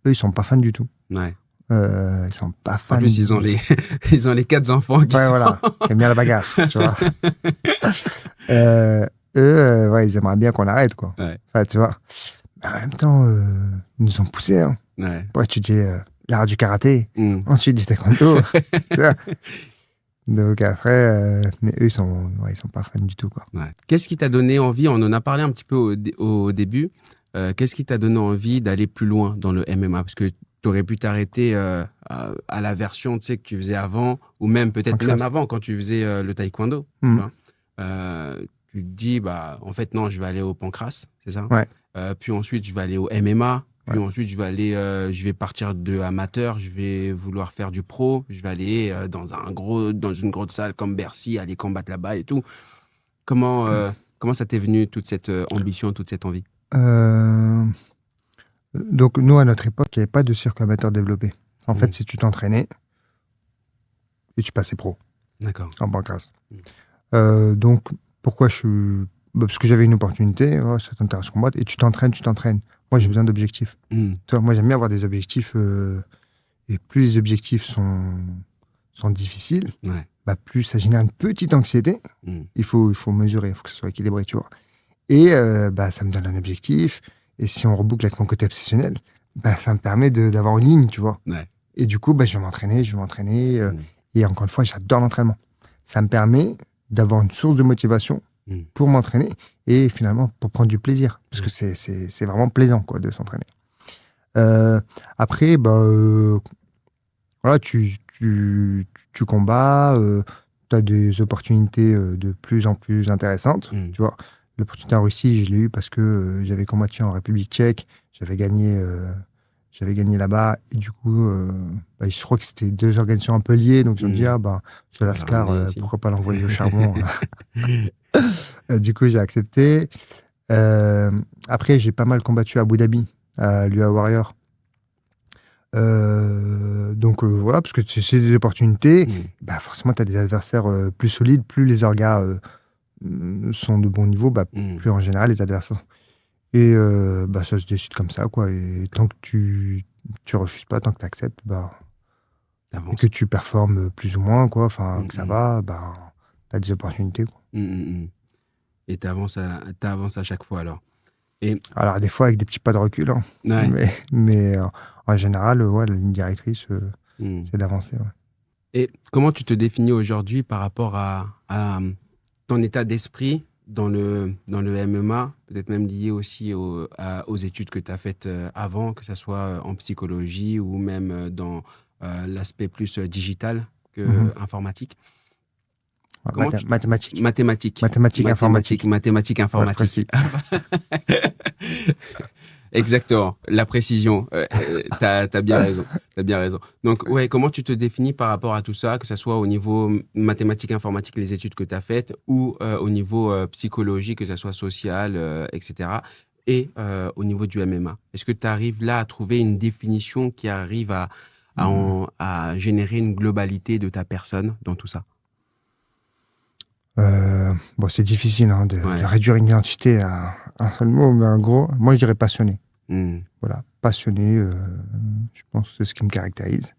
Eux, ils sont pas fans du tout. Ouais. Ils sont pas fans. En plus, ils ont les 4 enfants qui sont... voilà, qui aiment bien la bagarre, tu vois. Ouais, ils aimeraient bien qu'on arrête, quoi. Ouais. Enfin, tu vois. Mais en même temps, ils nous ont poussés, hein, pour étudier l'art du karaté, ensuite du taekwondo. Tu vois. Donc après, mais eux, ils sont pas fans du tout, quoi. Ouais. Qu'est-ce qui t'a donné envie, on en a parlé un petit peu au début, qu'est-ce qui t'a donné envie d'aller plus loin dans le MMA? Parce que tu aurais pu t'arrêter à la version, tu sais, que tu faisais avant, ou même peut-être même avant, quand tu faisais le taekwondo. Tu vois. Tu te dis, bah, en fait, non, je vais aller au pancrace, c'est ça? Ouais. Puis ensuite, je vais aller au MMA. Puis ensuite, je vais partir de amateur, je vais vouloir faire du pro, je vais aller dans une grosse salle comme Bercy, aller combattre là-bas et tout. Comment ça t'est venu, toute cette ambition, toute cette envie? Donc, nous, à notre époque, il n'y avait pas de circuit amateur développé. En fait, si tu t'entraînais, et tu passais pro. D'accord. En pancrace. Donc, pourquoi parce que j'avais une opportunité, ça t'intéresse combattre, et tu t'entraînes. Moi, j'ai besoin d'objectifs. Tu vois, moi, j'aime bien avoir des objectifs, et plus les objectifs sont difficiles, bah, plus ça génère une petite anxiété. Il faut mesurer, il faut que ce soit équilibré, tu vois. Et bah, ça me donne un objectif, et si on reboucle avec mon côté obsessionnel, bah, ça me permet d'avoir une ligne, tu vois. Ouais. Et du coup, bah, je vais m'entraîner, et encore une fois, j'adore l'entraînement. Ça me permet d'avoir une source de motivation pour m'entraîner et finalement pour prendre du plaisir. Parce que c'est vraiment plaisant, quoi, de s'entraîner. Après, bah, voilà, tu combats, tu as des opportunités de plus en plus intéressantes. Tu vois, l'opportunité en Russie, je l'ai eue parce que j'avais combattu en République tchèque, j'avais gagné là-bas, et du coup, bah, je crois que c'était 2 organisations un peu liées, donc je me dis, ce Lascar, pourquoi pas l'envoyer au charbon. Du coup, j'ai accepté. Après, j'ai pas mal combattu à Abu Dhabi, à l'UA Warrior. Donc voilà, parce que c'est des opportunités, bah, forcément, tu as des adversaires plus solides, plus les orgas sont de bon niveau, bah, plus en général, les adversaires. Et bah, ça se décide comme ça, quoi. Et tant que tu refuses pas, tant que tu acceptes, bah, et que tu performes plus ou moins, quoi, enfin, que ça va, bah, tu as des opportunités, quoi. Et tu avances à chaque fois, alors. Et... Alors, des fois, avec des petits pas de recul, hein. Ouais. Mais en général, la ligne directrice, c'est d'avancer. Ouais. Et comment tu te définis aujourd'hui par rapport à ton état d'esprit dans le MMA, peut-être même lié aussi aux études que tu as faites avant, que ce soit en psychologie ou même dans l'aspect plus digital que informatique? Mathématiques. Mathématiques, informatique. Exactement, la précision. T'as bien raison. Donc, ouais, comment tu te définis par rapport à tout ça, que ce soit au niveau mathématiques, informatique, les études que tu as faites, ou au niveau psychologie, que ce soit social, etc., et au niveau du MMA? Est-ce que tu arrives là à trouver une définition qui arrive à générer une globalité de ta personne dans tout ça? Bon, c'est difficile de réduire une identité à un seul mot, mais en gros, moi je dirais passionné. Voilà, passionné, je pense que c'est ce qui me caractérise.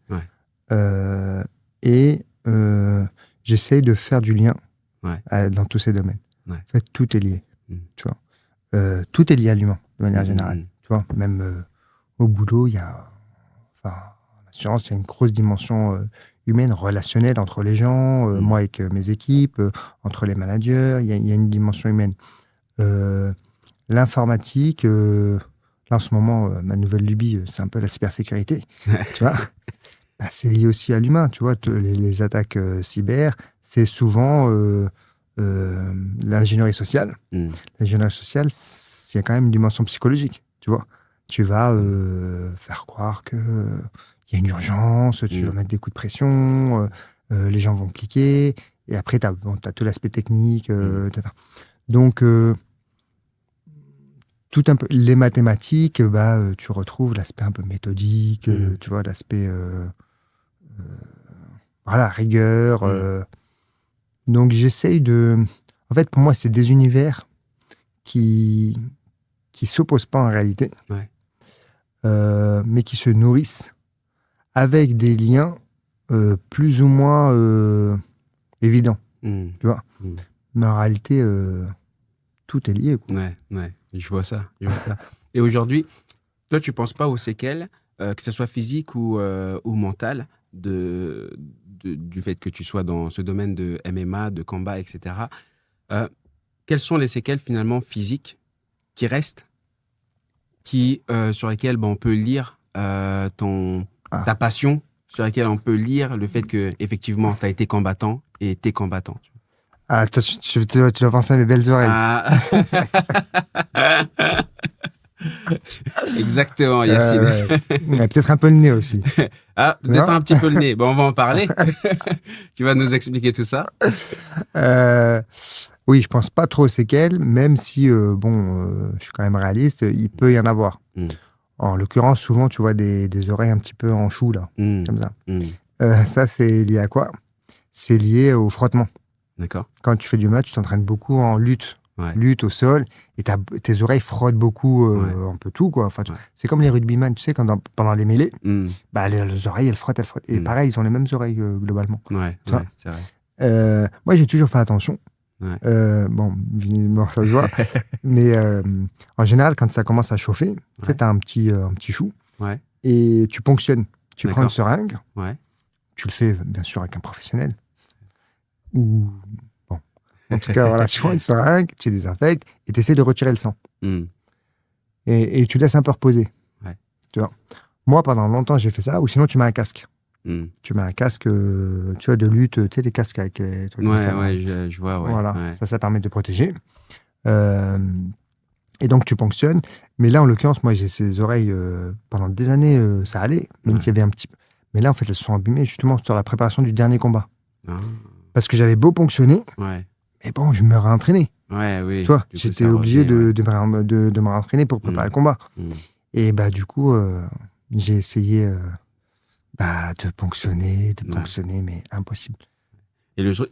Et j'essaye de faire du lien dans tous ces domaines. En fait, tout est lié. Tu vois, tout est lié à l'humain, de manière générale. Tu vois, même au boulot, il y a, en assurance, il y a une grosse dimension humaine, relationnelle entre les gens, moi avec mes équipes, entre les managers, il y a une dimension humaine. L'informatique, là en ce moment, ma nouvelle lubie, c'est un peu la cybersécurité, tu vois. Bah, c'est lié aussi à l'humain, tu vois. Les attaques cyber, c'est souvent l'ingénierie sociale. L'ingénierie sociale, il y a quand même une dimension psychologique, tu vois. Tu vas faire croire que il y a une urgence, tu vas mettre des coups de pression, les gens vont cliquer, et après, tu as tout l'aspect technique. Donc, tout un peu, les mathématiques, tu retrouves l'aspect un peu méthodique, tu vois, l'aspect voilà, rigueur. Donc, j'essaye de... En fait, pour moi, c'est des univers qui s'opposent pas en réalité, mais qui se nourrissent avec des liens plus ou moins évidents, tu vois. Mais en réalité, tout est lié, quoi. Ouais, je vois ça. Et aujourd'hui, toi, tu penses pas aux séquelles, que ce soit physique ou mentale, du fait que tu sois dans ce domaine de MMA, de combat, etc. Quelles sont les séquelles finalement physiques qui restent, sur lesquelles on peut lire ta passion, sur lesquelles on peut lire le fait que effectivement tu as été combattant et t'es combattant? Ah, toi, tu dois penser à mes belles oreilles. Ah. Exactement, Yacine. Peut-être un peu le nez aussi. Ah, peut-être un petit peu le nez. Bon, on va en parler. Tu vas nous expliquer tout ça. Oui, je pense pas trop aux séquelles, même si, je suis quand même réaliste, il peut y en avoir. En l'occurrence, souvent, tu vois des oreilles un petit peu en chou, là, comme ça. Ça, c'est lié à quoi? C'est lié au frottement. D'accord. Quand tu fais du match, tu t'entraînes beaucoup en lutte. Lutte au sol, et tes oreilles frottent beaucoup un peu tout, quoi. Enfin, c'est comme les rugbyman, tu sais, pendant les mêlées, les oreilles, elles frottent. Et pareil, ils ont les mêmes oreilles globalement. C'est vrai. Moi, j'ai toujours fait attention. Ça se voit. Mais en général, quand ça commence à chauffer, tu sais, t'as un petit chou, et tu ponctionnes. Tu prends une seringue, tu le fais bien sûr avec un professionnel. En tout cas, voilà, tu prends une seringue, tu désinfectes et tu essaies de retirer le sang. Et tu laisses un peu reposer. Tu vois. Moi, pendant longtemps, j'ai fait ça. Ou sinon, tu mets un casque. Tu mets un casque tu vois, de lutte, tu sais, les casques avec les trucs comme ça. Je vois. Voilà, ça permet de protéger. Et donc, tu ponctionnes. Mais là, en l'occurrence, moi, j'ai ces oreilles, pendant des années, ça allait, même s'il y avait un petit peu. Mais là, en fait, elles se sont abîmées justement sur la préparation du dernier combat. Parce que j'avais beau ponctionner, mais bon, je me réentraînais. Oui. Tu vois, j'étais obligé de me réentraîner pour préparer le combat. Et du coup, j'ai essayé de ponctionner, mais impossible.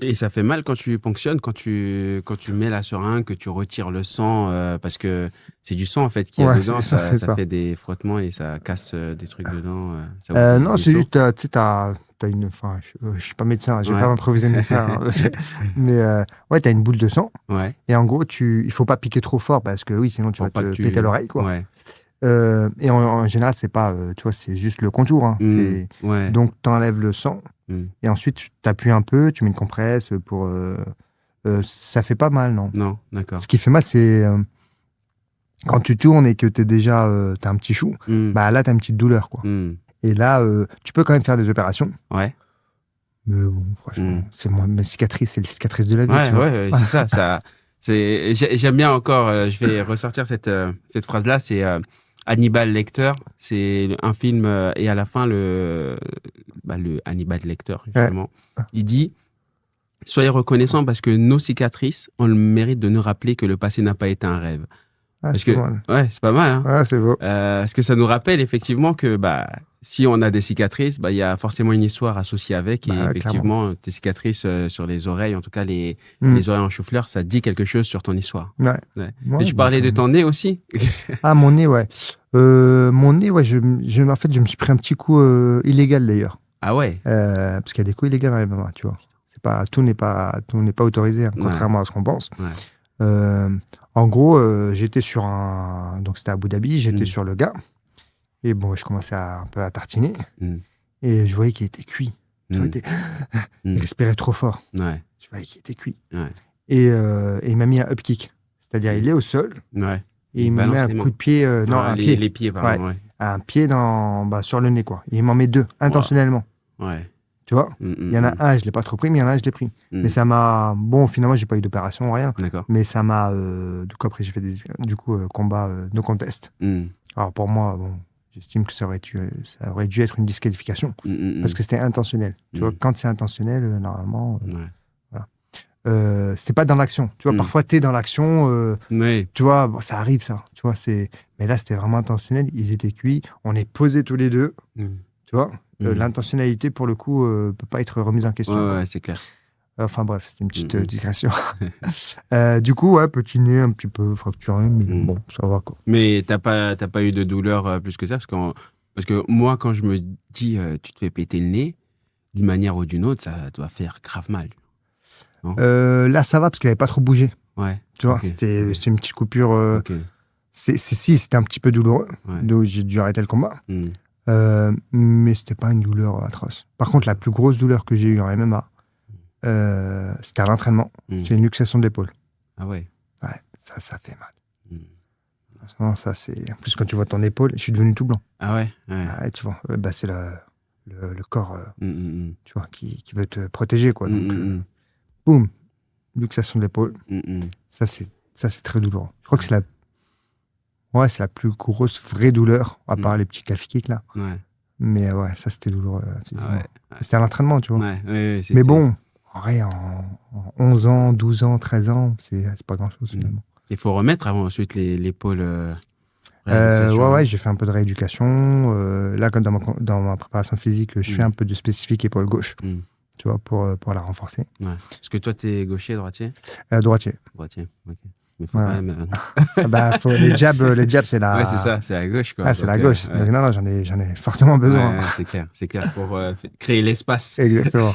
Et ça fait mal quand tu ponctionnes, quand tu mets la seringue, que tu retires le sang, parce que c'est du sang en fait qu'il y a dedans, ça fait des frottements et ça casse des trucs dedans. Non, c'est juste, tu sais, t'as une. Enfin, je suis pas médecin, je vais pas m'improviser médecin. Mais t'as une boule de sang. Et en gros, il faut pas piquer trop fort parce que sinon tu vas te péter l'oreille, quoi. Et en général, c'est pas, tu vois, c'est juste le contour. Hein. Donc, t'enlèves le sang. Et ensuite, tu t'appuies un peu, tu mets une compresse pour. Ça fait pas mal, non? Non, d'accord. Ce qui fait mal, c'est quand tu tournes et que t'as un petit chou, là, t'as une petite douleur, quoi. Et là, tu peux quand même faire des opérations. Mais bon, franchement, c'est mes cicatrices, c'est les cicatrices de la vie. Tu vois. C'est ça. J'aime bien encore, je vais ressortir cette phrase-là, c'est Hannibal Lecter. C'est un film, et à la fin, le Hannibal Lecter, justement, il dit « Soyez reconnaissants parce que nos cicatrices ont le mérite de nous rappeler que le passé n'a pas été un rêve. » C'est pas mal. Ouais, c'est pas mal. Hein. C'est beau. Parce que ça nous rappelle effectivement que si on a des cicatrices, il y a forcément une histoire associée avec. Et effectivement, clairement. Tes cicatrices sur les oreilles, en tout cas les oreilles en chou-fleur, ça dit quelque chose sur ton histoire. Et tu parlais de ton nez aussi. Mon nez, ouais. Mon nez, ouais, en fait, je me suis pris un petit coup illégal d'ailleurs. Ah ouais. Parce qu'il y a des coups illégaux dans les MMA, tu vois. Tout n'est pas autorisé, hein, contrairement à ce qu'on pense. En gros, j'étais sur donc c'était à Abu Dhabi, j'étais sur le gars. Et bon, je commençais un peu à tartiner. Et je voyais qu'il était cuit. Il respirait trop fort. Je voyais qu'il était cuit. Et il m'a mis un up kick. C'est-à-dire, il est au sol. Et il me met un coup de pied. Un pied. Les pieds, pardon. Un pied sur le nez, quoi. Et il m'en met 2, intentionnellement. Tu vois, il y en a un, je ne l'ai pas trop pris, mais il y en a un, je l'ai pris. Mais ça m'a... Bon, finalement, je n'ai pas eu d'opération, rien. Mais ça m'a... Du coup, après, j'ai fait des combats no contest. Alors, pour moi, bon, j'estime que ça aurait dû être une disqualification parce que c'était intentionnel. Tu vois, quand c'est intentionnel, normalement, voilà. C'était pas dans l'action. Tu vois, parfois t'es dans l'action, tu vois, bon, ça arrive ça. Tu vois, mais là c'était vraiment intentionnel. Ils étaient cuits, on est posés tous les deux. Tu vois, l'intentionnalité pour le coup peut pas être remise en question. Ouais, c'est clair. Enfin bref, c'était une petite digression. Du coup, petit nez un petit peu fracturé, mais bon, ça va quoi. Mais t'as pas eu de douleur plus que ça parce que moi, quand je me dis tu te fais péter le nez, d'une manière ou d'une autre, ça doit faire grave mal. Là, ça va parce qu'elle n'avait pas trop bougé. Ouais. Tu vois, c'était une petite coupure. C'était un petit peu douloureux, donc j'ai dû arrêter le combat. Mais c'était pas une douleur atroce. Par contre, la plus grosse douleur que j'ai eue en MMA, c'était à l'entraînement. C'est une luxation de l'épaule. Ah ouais. Ouais, ça fait mal. Ça, c'est... En plus, quand tu vois ton épaule, je suis devenu tout blanc. Ah ouais, tu vois, c'est le corps tu vois, qui veut te protéger, quoi. Donc, boum, luxation de l'épaule. Ça, c'est très douloureux. Je crois que c'est la plus grosse vraie douleur, à part les petits calf kicks, là. Ouais. Mais ouais, ça, c'était douloureux. Ouais. C'était à l'entraînement, tu vois. Ouais, mais bon, en 11 ans, 12 ans, 13 ans, c'est pas grand-chose, finalement. Il faut remettre ensuite l'épaule. Ouais, j'ai fait un peu de rééducation. Là, dans ma préparation physique, je fais un peu de spécifique épaule gauche, tu vois, pour la renforcer. Ouais. Parce que toi, t'es gaucher, droitier Droitier. Droitier, ok. Mais faut quand même... les jabs, c'est la... Ouais, c'est ça, c'est la gauche, quoi. C'est la gauche. Donc, non, j'en ai fortement besoin. Ouais, c'est clair, pour créer l'espace. Exactement.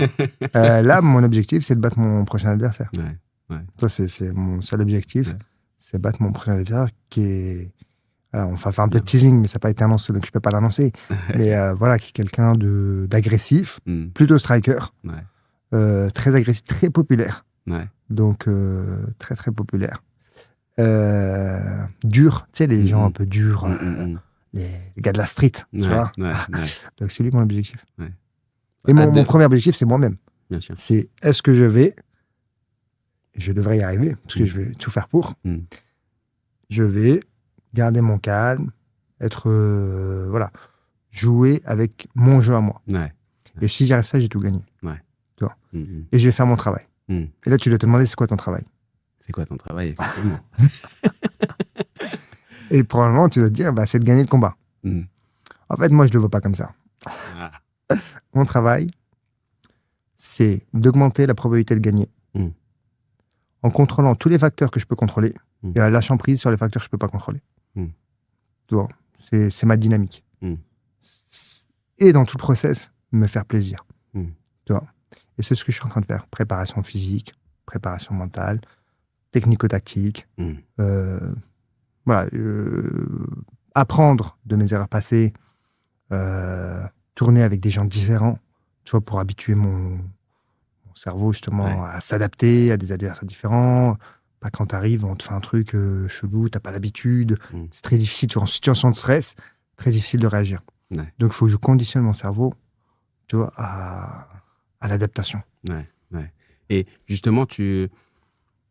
Là, mon objectif, c'est de battre mon prochain adversaire. Ouais. Ça, c'est mon seul objectif. Ouais. C'est battre mon prochain adversaire qui est... Alors, on va faire un peu de teasing, mais ça n'a pas été annoncé, donc je ne peux pas l'annoncer. Mais voilà, qui est quelqu'un d'agressif, plutôt striker, très agressif, très populaire. Donc, très, très populaire. Dur, tu sais, les gens un peu durs, les gars de la street, tu vois. Donc, c'est lui mon objectif. Et mon premier objectif, c'est moi-même. Bien sûr. C'est est-ce que je devrais y arriver, parce que je vais tout faire pour. Je vais garder mon calme, jouer avec mon jeu à moi. Et si j'arrive ça, j'ai tout gagné. Tu vois. Et je vais faire mon travail. Et là, tu dois te demander, c'est quoi ton travail? C'est quoi ton travail, effectivement? Et probablement, tu dois te dire, c'est de gagner le combat. En fait, moi, je ne le vois pas comme ça. Mon travail, c'est d'augmenter la probabilité de gagner en contrôlant tous les facteurs que je peux contrôler et en lâchant prise sur les facteurs que je ne peux pas contrôler. Tu vois, c'est ma dynamique. Et dans tout le process, me faire plaisir. Tu vois. Et c'est ce que je suis en train de faire. Préparation physique, préparation mentale, technico-tactique. Apprendre de mes erreurs passées, tourner avec des gens différents, tu vois, pour habituer mon cerveau justement à s'adapter à des adversaires différents. Pas quand t'arrives, on te fait un truc chelou, t'as pas l'habitude. C'est très difficile, tu vois, en situation de stress, très difficile de réagir. Donc, il faut que je conditionne mon cerveau, tu vois, à l'adaptation. Et justement,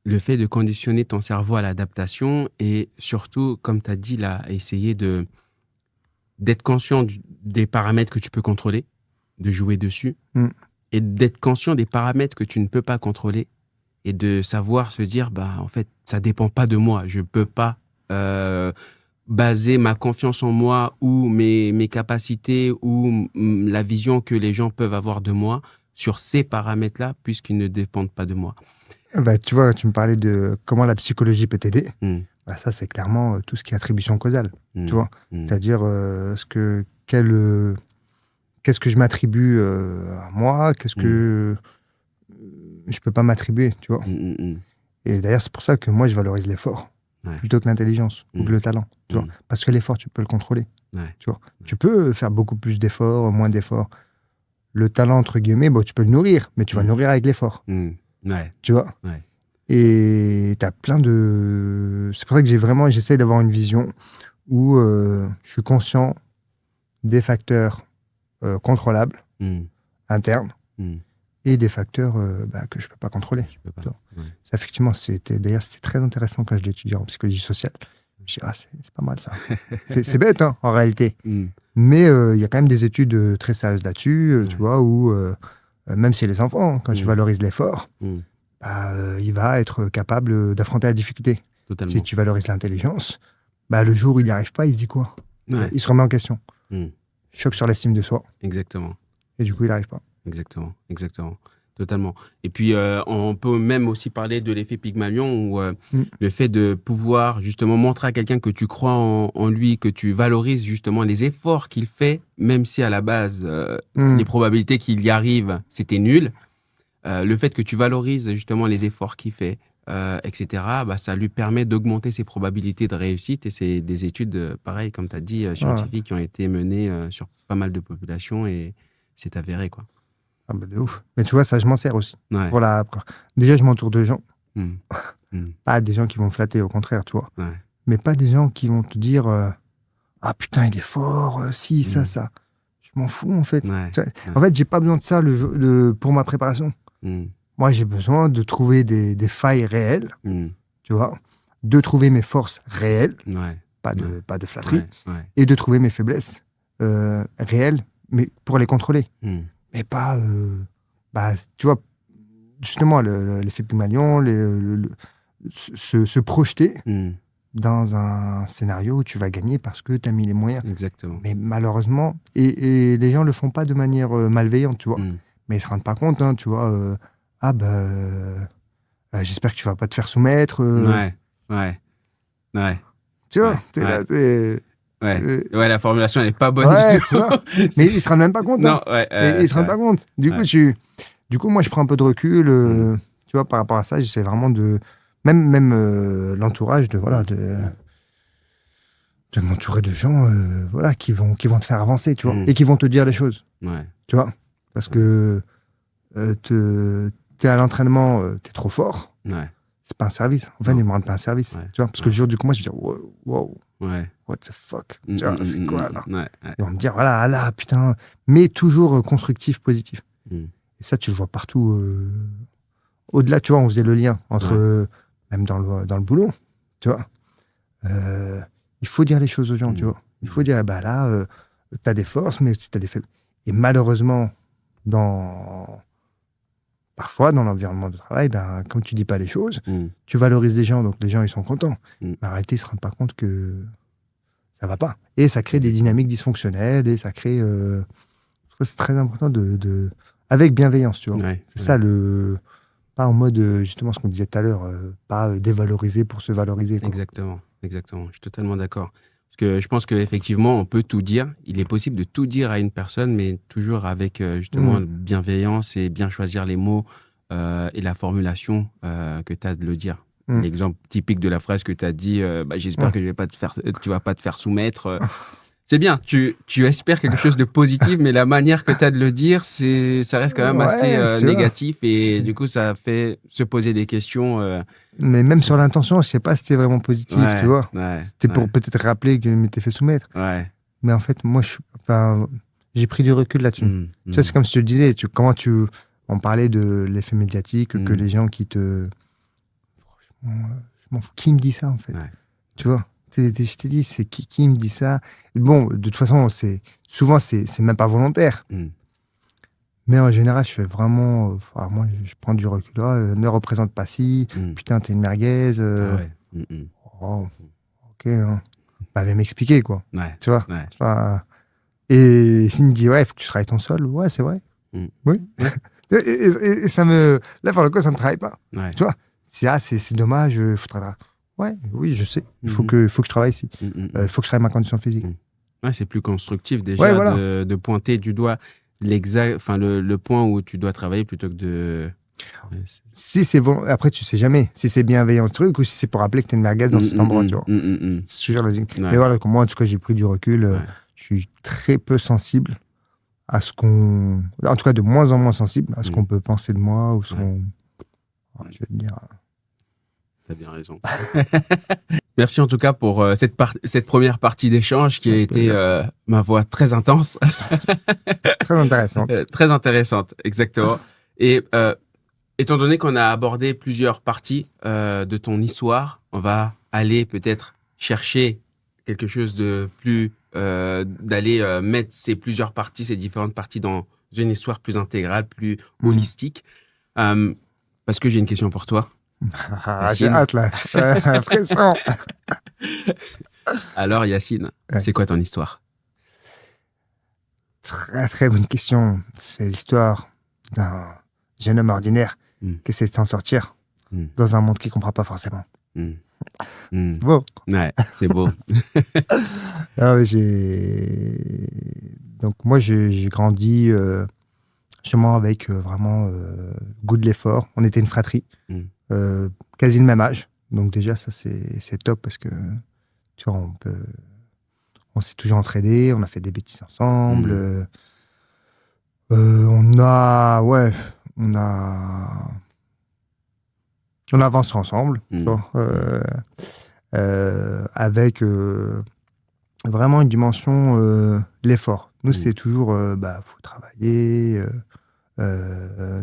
le fait de conditionner ton cerveau à l'adaptation et surtout, comme tu as dit là, essayer d'être conscient des paramètres que tu peux contrôler, de jouer dessus, et d'être conscient des paramètres que tu ne peux pas contrôler et de savoir se dire, en fait, ça dépend pas de moi. Je peux pas baser ma confiance en moi ou mes capacités ou la vision que les gens peuvent avoir de moi sur ces paramètres-là, puisqu'ils ne dépendent pas de moi. Tu vois, tu me parlais de comment la psychologie peut t'aider. Ça, c'est clairement tout ce qui est attribution causale. Tu vois, c'est-à-dire qu'est-ce que je m'attribue à moi, qu'est-ce que je peux pas m'attribuer, tu vois. Et d'ailleurs, c'est pour ça que moi, je valorise l'effort plutôt que l'intelligence ou que le talent, tu vois. Parce que l'effort, tu peux le contrôler, tu vois. Tu peux faire beaucoup plus d'efforts, moins d'efforts. Le talent, entre guillemets, tu peux le nourrir, mais tu vas le nourrir avec l'effort. Tu vois. Et tu as plein de... C'est pour ça que j'essaie d'avoir une vision où je suis conscient des facteurs contrôlables, internes, et des facteurs que je ne peux pas contrôler. Ça, effectivement, c'était très intéressant quand je l'ai étudié en psychologie sociale. Je dis, c'est pas mal ça. C'est bête, hein, en réalité. Mais il y a quand même des études très sérieuses là-dessus, tu vois, où même chez les enfants, quand tu valorises l'effort, il va être capable d'affronter la difficulté. Totalement. Si tu valorises l'intelligence, le jour où il n'y arrive pas, il se dit quoi? Il se remet en question. Choc sur l'estime de soi. Exactement. Et du coup, il n'arrive pas. Exactement. Totalement. Et puis, on peut même aussi parler de l'effet Pygmalion, où le fait de pouvoir justement montrer à quelqu'un que tu crois en lui, que tu valorises justement les efforts qu'il fait, même si à la base, les probabilités qu'il y arrive, c'était nul. Le fait que tu valorises justement les efforts qu'il fait, etc., ça lui permet d'augmenter ses probabilités de réussite. Et c'est des études, pareil, comme tu as dit, scientifiques qui ont été menées sur pas mal de populations et c'est avéré, quoi. De ouf. Mais tu vois, ça, je m'en sers aussi. Ouais. Déjà, je m'entoure de gens. Pas des gens qui vont me flatter, au contraire, tu vois. Ouais. Mais pas des gens qui vont te dire ah putain, il est fort, ça. Je m'en fous, en fait. Ouais. En fait, j'ai pas besoin de ça pour ma préparation. Moi, j'ai besoin de trouver des failles réelles, tu vois, de trouver mes forces réelles, pas de flatterie, et de trouver mes faiblesses réelles, mais pour les contrôler. Mais pas, tu vois, justement, l'effet Pygmalion, se projeter dans un scénario où tu vas gagner parce que tu as mis les moyens. Exactement. Mais malheureusement, et les gens le font pas de manière malveillante, tu vois. Mais ils se rendent pas compte, hein, tu vois. J'espère que tu vas pas te faire soumettre. Ouais. Tu vois, là, la formulation, elle n'est pas bonne du tout. Mais ils se rendent même pas compte. Non, ils se rendent pas compte. Du coup, moi, je prends un peu de recul, tu vois, par rapport à ça. J'essaie vraiment de... Même l'entourage, de m'entourer de gens qui vont te faire avancer, tu vois, et qui vont te dire les choses. Tu vois, parce que t'es à l'entraînement, t'es trop fort. C'est pas un service. En fait, ils me rendent pas un service. Tu vois, parce que le jour du combat, je vais dire, wow. What the fuck? Tu vois, c'est quoi, là? Ils vont me dire, voilà, là, putain. Mais toujours constructif, positif. Et ça, tu le vois partout. Au-delà, tu vois, on faisait le lien entre, même dans le boulot, tu vois. Il faut dire les choses aux gens, tu vois. Il faut dire, là, t'as des forces, mais t'as des faiblesses. Et malheureusement, parfois, dans l'environnement de travail, comme tu dis pas les choses, tu valorises les gens, donc les gens, ils sont contents. Mais en réalité, ils se rendent pas compte que ça va pas. Et ça crée des dynamiques dysfonctionnelles, et ça crée... c'est très important avec bienveillance, tu vois. C'est ça, pas en mode, justement, ce qu'on disait tout à l'heure, pas dévaloriser pour se valoriser, quoi. Exactement. Je suis totalement d'accord. Parce que je pense qu'effectivement, on peut tout dire. Il est possible de tout dire à une personne, mais toujours avec justement bienveillance et bien choisir les mots et la formulation que tu as de le dire. L'exemple typique de la phrase que tu as dit, j'espère que tu vas pas te faire soumettre. C'est bien, tu espères quelque chose de positif, mais la manière que tu as de le dire, ça reste quand même assez négatif et du coup, ça fait se poser des questions. Mais même sur l'intention, je sais pas si c'était vraiment positif, tu vois. C'était pour peut-être rappeler que je m'étais fait soumettre. Mais en fait, moi, j'ai pris du recul là-dessus. Tu vois, c'est comme si tu le disais, on parlait de l'effet médiatique, que les gens qui te... Franchement, je m'en fous. Qui me dit ça, en fait? Tu vois? Je t'ai dit, c'est qui me dit ça? Bon, de toute façon, souvent, c'est même pas volontaire. Mais en général, je fais vraiment... moi, je prends du recul. Ne représente pas si. Putain, t'es une merguez. Ok, hein. Va m'expliquer, quoi. Tu vois? Et s'il me dit, il faut que tu travailles ton sol. Ouais, c'est vrai. Oui. et ça me... Là, pour le coup, ça me travaille pas. Tu vois? C'est dommage, il faudra... Oui, je sais. Il faut que je travaille ici. Il faut que je travaille ma condition physique. C'est plus constructif déjà de pointer du doigt le point où tu dois travailler plutôt que de... Si c'est bon, après tu sais jamais si c'est bienveillant le truc ou si c'est pour rappeler que t'es une merguez dans cet endroit, tu vois. C'est super logique. Mais voilà, moi en tout cas j'ai pris du recul. Je suis très peu sensible à ce qu'on... En tout cas de moins en moins sensible à ce qu'on peut penser de moi ou ce qu'on... Je vais te dire... T'as bien raison. Merci en tout cas pour cette première partie d'échange qui a été, ma voix, très intense. Très intéressante. Très intéressante, exactement. Et étant donné qu'on a abordé plusieurs parties de ton histoire, on va aller peut-être chercher quelque chose de plus, d'aller mettre ces plusieurs parties, ces différentes parties dans une histoire plus intégrale, plus holistique. Parce que j'ai une question pour toi. J'ai hâte, là. Pression. Alors, Yacine, c'est quoi ton histoire? Très, très bonne question. C'est l'histoire d'un jeune homme ordinaire qui essaie de s'en sortir dans un monde qu'il ne comprend pas forcément. C'est beau. Ouais, c'est beau. Donc, moi, j'ai grandi justement avec vraiment goût de l'effort. On était une fratrie, quasi le même âge. Donc, déjà, ça, c'est top parce que, tu vois, on s'est toujours entraînés, on a fait des bêtises ensemble. On avance ensemble, tu vois, avec vraiment une dimension l'effort. Nous, c'était toujours, faut travailler. Tu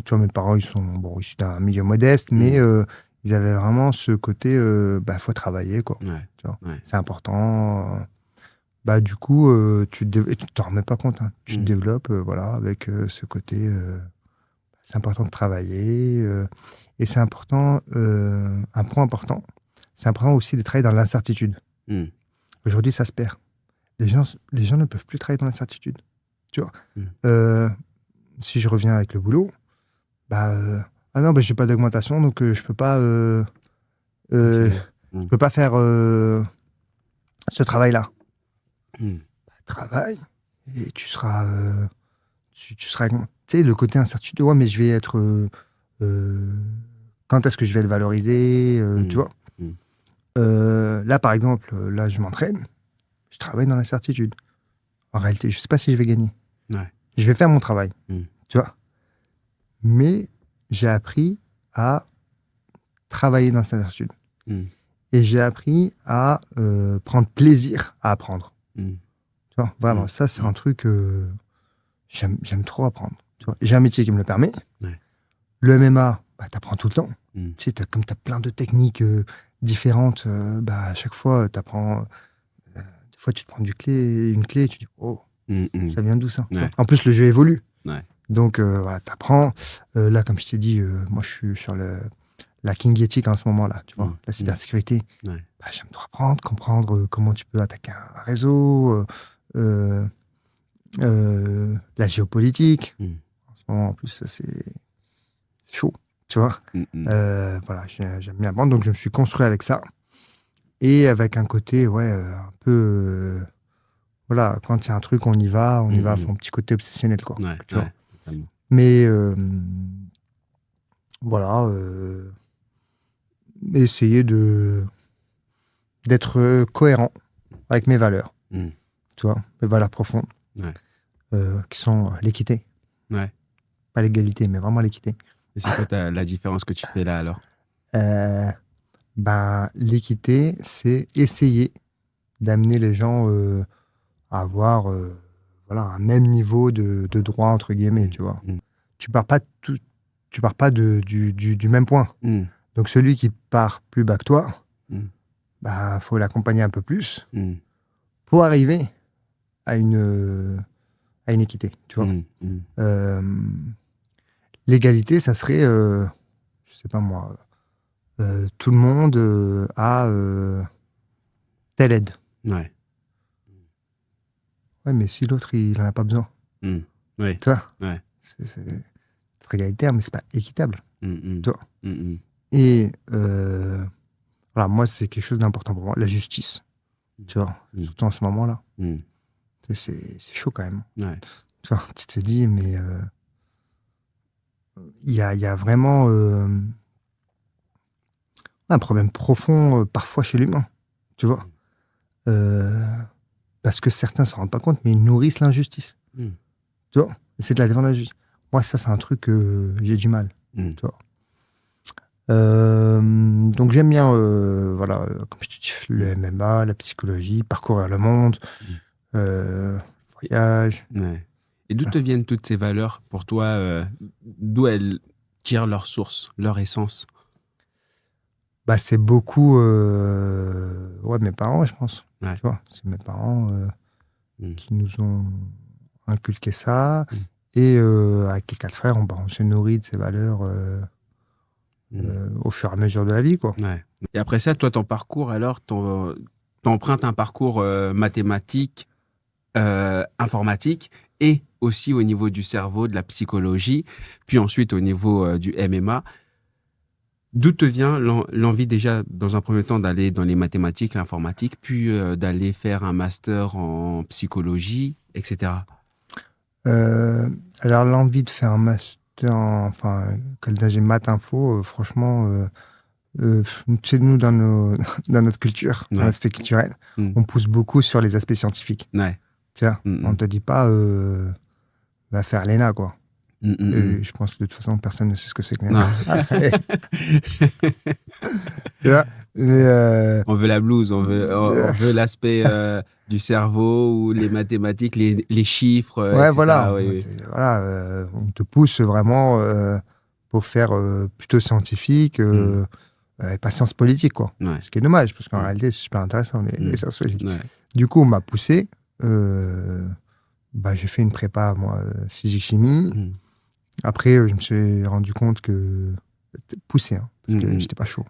vois, mes parents, ils sont issus d'un milieu modeste, mais ils avaient vraiment ce côté, faut travailler, quoi. Tu vois, c'est important. Du coup, tu t'en remets pas compte. Hein. Tu te développes, avec ce côté. C'est important de travailler. Et c'est important, un point important, c'est important aussi de travailler dans l'incertitude. Aujourd'hui, ça se perd. Les gens ne peuvent plus travailler dans l'incertitude. Tu vois, si je reviens avec le boulot, j'ai pas d'augmentation, donc je peux pas, je peux pas faire ce travail-là. Travaille et tu seras, tu seras. Tu sais, le côté incertitude. Ouais, mais je vais être. Quand est-ce que je vais le valoriser, tu vois. Là, par exemple, là, je m'entraîne. Je travaille dans l'incertitude. En réalité, je sais pas si je vais gagner. Je vais faire mon travail, tu vois. Mais j'ai appris à travailler dans l'incertitude. Et j'ai appris à prendre plaisir à apprendre. Tu vois, vraiment, ça, c'est un truc que j'aime trop apprendre. Tu vois. J'ai un métier qui me le permet. Le MMA, t'apprends tout le temps. Tu sais, comme t'as plein de techniques différentes, à chaque fois, t'apprends. Des fois, tu te prends une clé, et tu dis, oh, ça vient d'où ça? En plus, le jeu évolue. Donc, t'apprends. Là, comme je t'ai dit, moi, je suis sur la King Ethic en ce moment-là, tu vois, la cybersécurité. J'aime trop apprendre, comprendre comment tu peux attaquer un réseau, la géopolitique. En ce moment, en plus, c'est chaud, tu vois. J'aime bien apprendre, donc je me suis construit avec ça. Et avec un côté, un peu... quand il y a un truc, on y va à fond, un petit côté obsessionnel, quoi. Tu vois. Mais, essayer d'être cohérent avec mes valeurs, tu vois, mes valeurs profondes, qui sont l'équité. Pas l'égalité, mais vraiment l'équité. Et c'est quoi la différence que tu fais là, alors? L'équité, c'est essayer d'amener les gens à avoir un même niveau de droit, entre guillemets, tu vois. Tu pars pas du même point. Donc, celui qui part plus bas que toi, faut l'accompagner un peu plus pour arriver à une équité, tu vois. L'égalité, ça serait, je sais pas moi, tout le monde a telle aide. Ouais, mais si l'autre, il en a pas besoin. Tu vois, c'est être égalitaire, mais c'est pas équitable. Tu vois. Et moi, c'est quelque chose d'important pour moi, la justice. Tu vois, surtout en ce moment-là. C'est chaud quand même. Tu vois, tu te dis, mais il y a vraiment un problème profond parfois chez l'humain. Tu vois, parce que certains ne s'en rendent pas compte, mais ils nourrissent l'injustice. Tu vois, c'est de la défense de la justice. Moi, ça, c'est un truc que j'ai du mal. Tu vois. Donc j'aime bien comme je te dis, le MMA, la psychologie, parcourir le monde, voyage. Et d'où te viennent toutes ces valeurs pour toi, d'où elles tirent leur source, leur essence? C'est beaucoup mes parents, je pense. Ouais. Tu vois, c'est mes parents qui nous ont inculqué ça. Et avec les 4 frères, on se nourrit de ces valeurs au fur et à mesure de la vie, quoi. Ouais. Et après ça, toi, ton parcours, alors, t'empruntes un parcours mathématique, informatique, et aussi au niveau du cerveau, de la psychologie, puis ensuite au niveau du MMA. D'où te vient l'envie déjà, dans un premier temps, d'aller dans les mathématiques, l'informatique, puis d'aller faire un master en psychologie, etc. Alors, l'envie de faire un master, école d'ingé maths info, franchement, tu sais, nous, dans notre culture, dans l'aspect culturel, on pousse beaucoup sur les aspects scientifiques. Ouais. Tu vois, on ne te dit pas va faire l'ENA, quoi. Je pense que de toute façon, personne ne sait ce que c'est que l'ENA. Tu vois, on veut la blouse, on veut l'aspect du cerveau ou les mathématiques, les chiffres, ouais, etc. voilà. Oui. Voilà, on te pousse vraiment pour faire plutôt scientifique et pas sciences politiques, quoi. Ouais. Ce qui est dommage, parce qu'en réalité, c'est super intéressant, les sciences politiques. Ouais. Du coup, on m'a poussé. J'ai fait une prépa, moi, physique-chimie. Après, je me suis rendu compte que... Poussé, hein, parce que j'étais pas chaud.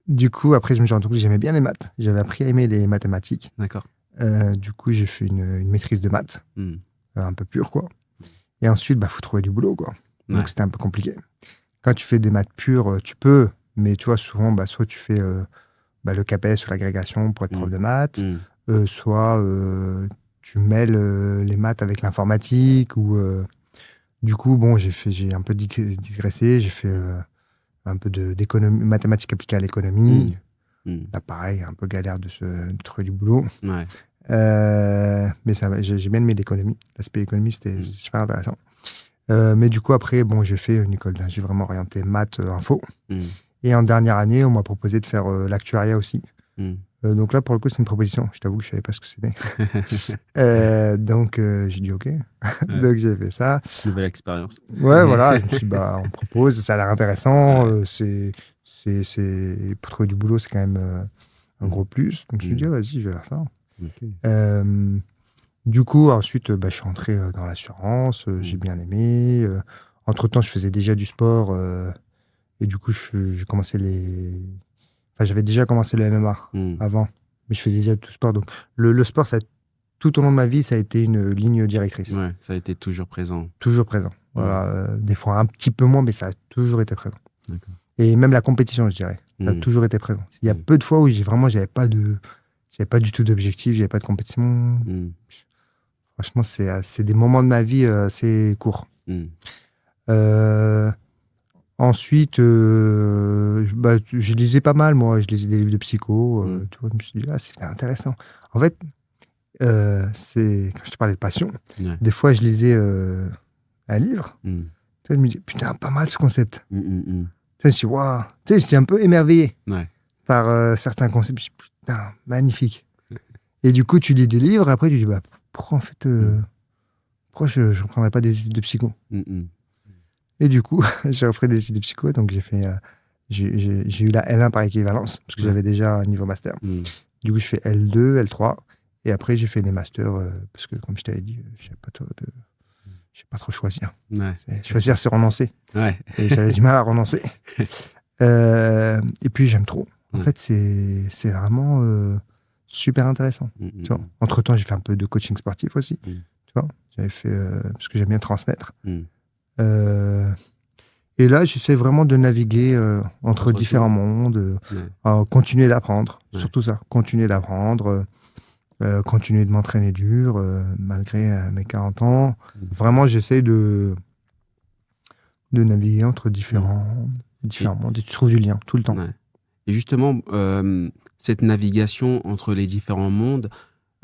Du coup, après, je me suis rendu compte que j'aimais bien les maths. J'avais appris à aimer les mathématiques. D'accord. Du coup, j'ai fait une maîtrise de maths. Un peu pure, quoi. Et ensuite, faut trouver du boulot, quoi. Ouais. Donc, c'était un peu compliqué. Quand tu fais des maths pures, tu peux, mais tu vois, souvent, soit tu fais le CAPES ou l'agrégation pour être prof de maths, soit tu mêles les maths avec l'informatique, ou... Du coup, j'ai un peu digressé, j'ai fait un peu d'économie, mathématiques appliquées à l'économie. Là, pareil, un peu galère de trouver du boulot. Ouais. Mais j'ai bien aimé l'économie. L'aspect économie, c'était super intéressant. Mais du coup, après, j'ai fait une école d'ingé vraiment orientée maths, info. Et en dernière année, on m'a proposé de faire l'actuariat aussi. Donc là, pour le coup, c'est une proposition. Je t'avoue que je ne savais pas ce que c'était. Donc, j'ai dit OK. Ouais. Donc, j'ai fait ça. Nouvelle expérience. Ouais, voilà. Je me suis dit, on propose, ça a l'air intéressant. Pour trouver du boulot, c'est quand même un gros plus. Donc, je me suis dit, vas-y, je vais faire ça. Okay. Du coup, ensuite, je suis rentré dans l'assurance. J'ai bien aimé. Entre-temps, je faisais déjà du sport. Et du coup, j'ai commencé j'avais déjà commencé le MMA avant, mais je faisais déjà tout sport. Donc, le sport, tout au long de ma vie, ça a été une ligne directrice. Ouais, ça a été toujours présent. Toujours présent. Voilà, des fois un petit peu moins, mais ça a toujours été présent. D'accord. Et même la compétition, je dirais, ça a toujours été présent. Il y a peu de fois où j'avais pas du tout d'objectif, j'avais pas de compétition. Franchement, c'est des moments de ma vie assez courts. Ensuite, je lisais pas mal, moi. Je lisais des livres de psycho. Tu vois, je me suis dit, c'était intéressant. En fait, quand je te parlais de passion, des fois, je lisais un livre. Tu vois, je me dis, putain, pas mal ce concept. Tu sais, je me waouh. Tu sais, j'étais un peu émerveillé par certains concepts. Je me dis, putain, magnifique. Et du coup, tu lis des livres, et après, tu dis, pourquoi en fait, pourquoi je ne reprendrais pas des études de psycho? Et du coup, j'ai repris des études de psycho, donc j'ai eu la L1 par équivalence, parce que j'avais déjà un niveau master. Du coup, je fais L2, L3, et après, j'ai fait les masters, parce que, comme je t'avais dit, je ne sais pas trop choisir. Ouais. Choisir, c'est renoncer. Ouais. Et j'avais du mal à renoncer. Et puis, j'aime trop. En fait, c'est vraiment super intéressant. Tu vois. Entre-temps, j'ai fait un peu de coaching sportif aussi. Tu vois, j'avais fait, parce que j'aime bien transmettre. Et là, j'essaie vraiment de naviguer entre différents mondes, continuer d'apprendre, surtout ça, continuer d'apprendre, continuer de m'entraîner dur, malgré mes 40 ans. Vraiment, j'essaie de naviguer entre différents mondes, et tu trouves du lien tout le temps. Ouais. Et justement, cette navigation entre les différents mondes,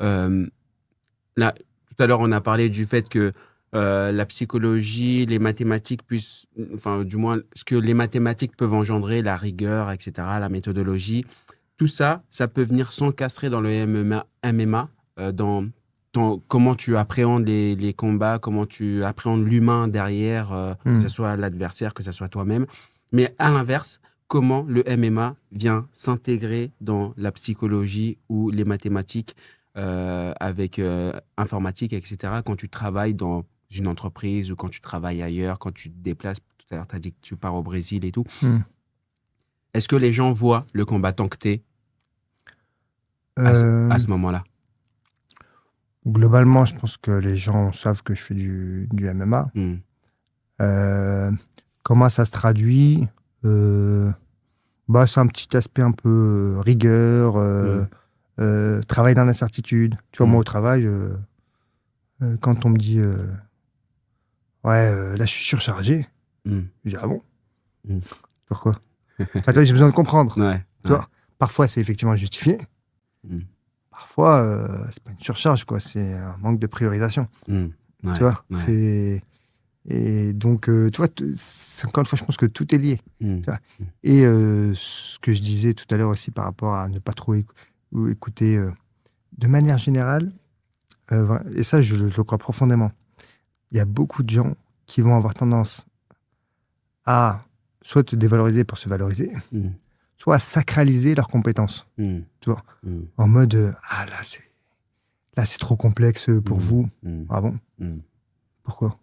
là, tout à l'heure, on a parlé du fait que la psychologie, les mathématiques puissent, enfin, du moins, ce que les mathématiques peuvent engendrer, la rigueur, etc., la méthodologie, tout ça, ça peut venir s'encastrer dans le MMA, dans comment tu appréhendes les combats, comment tu appréhendes l'humain derrière, que ce soit l'adversaire, que ce soit toi-même. Mais à l'inverse, comment le MMA vient s'intégrer dans la psychologie ou les mathématiques avec informatique, etc. Quand tu travailles dans une entreprise ou quand tu travailles ailleurs, quand tu te déplaces. Tout à l'heure, tu as dit que tu pars au Brésil et tout. Est-ce que les gens voient le combattant que tu es à ce moment-là? Globalement, je pense que les gens savent que je fais du MMA. Comment ça se traduit? C'est un petit aspect un peu rigueur, travail dans l'incertitude. Tu vois, moi, au travail, quand on me dit là, je suis surchargé, je dis ah bon? Pourquoi? Enfin, j'ai besoin de comprendre. Tu vois, parfois, c'est effectivement justifié. Parfois, c'est pas une surcharge, quoi. C'est un manque de priorisation. Tu vois, c'est... Et donc, tu vois, encore une fois, je pense que tout est lié. Tu vois. Et ce que je disais tout à l'heure aussi par rapport à ne pas trop écouter, de manière générale, et ça, je le crois profondément, il y a beaucoup de gens qui vont avoir tendance à soit te dévaloriser pour se valoriser, soit à sacraliser leurs compétences. Tu vois, en mode, là, c'est trop complexe pour vous. Ah bon? Pourquoi?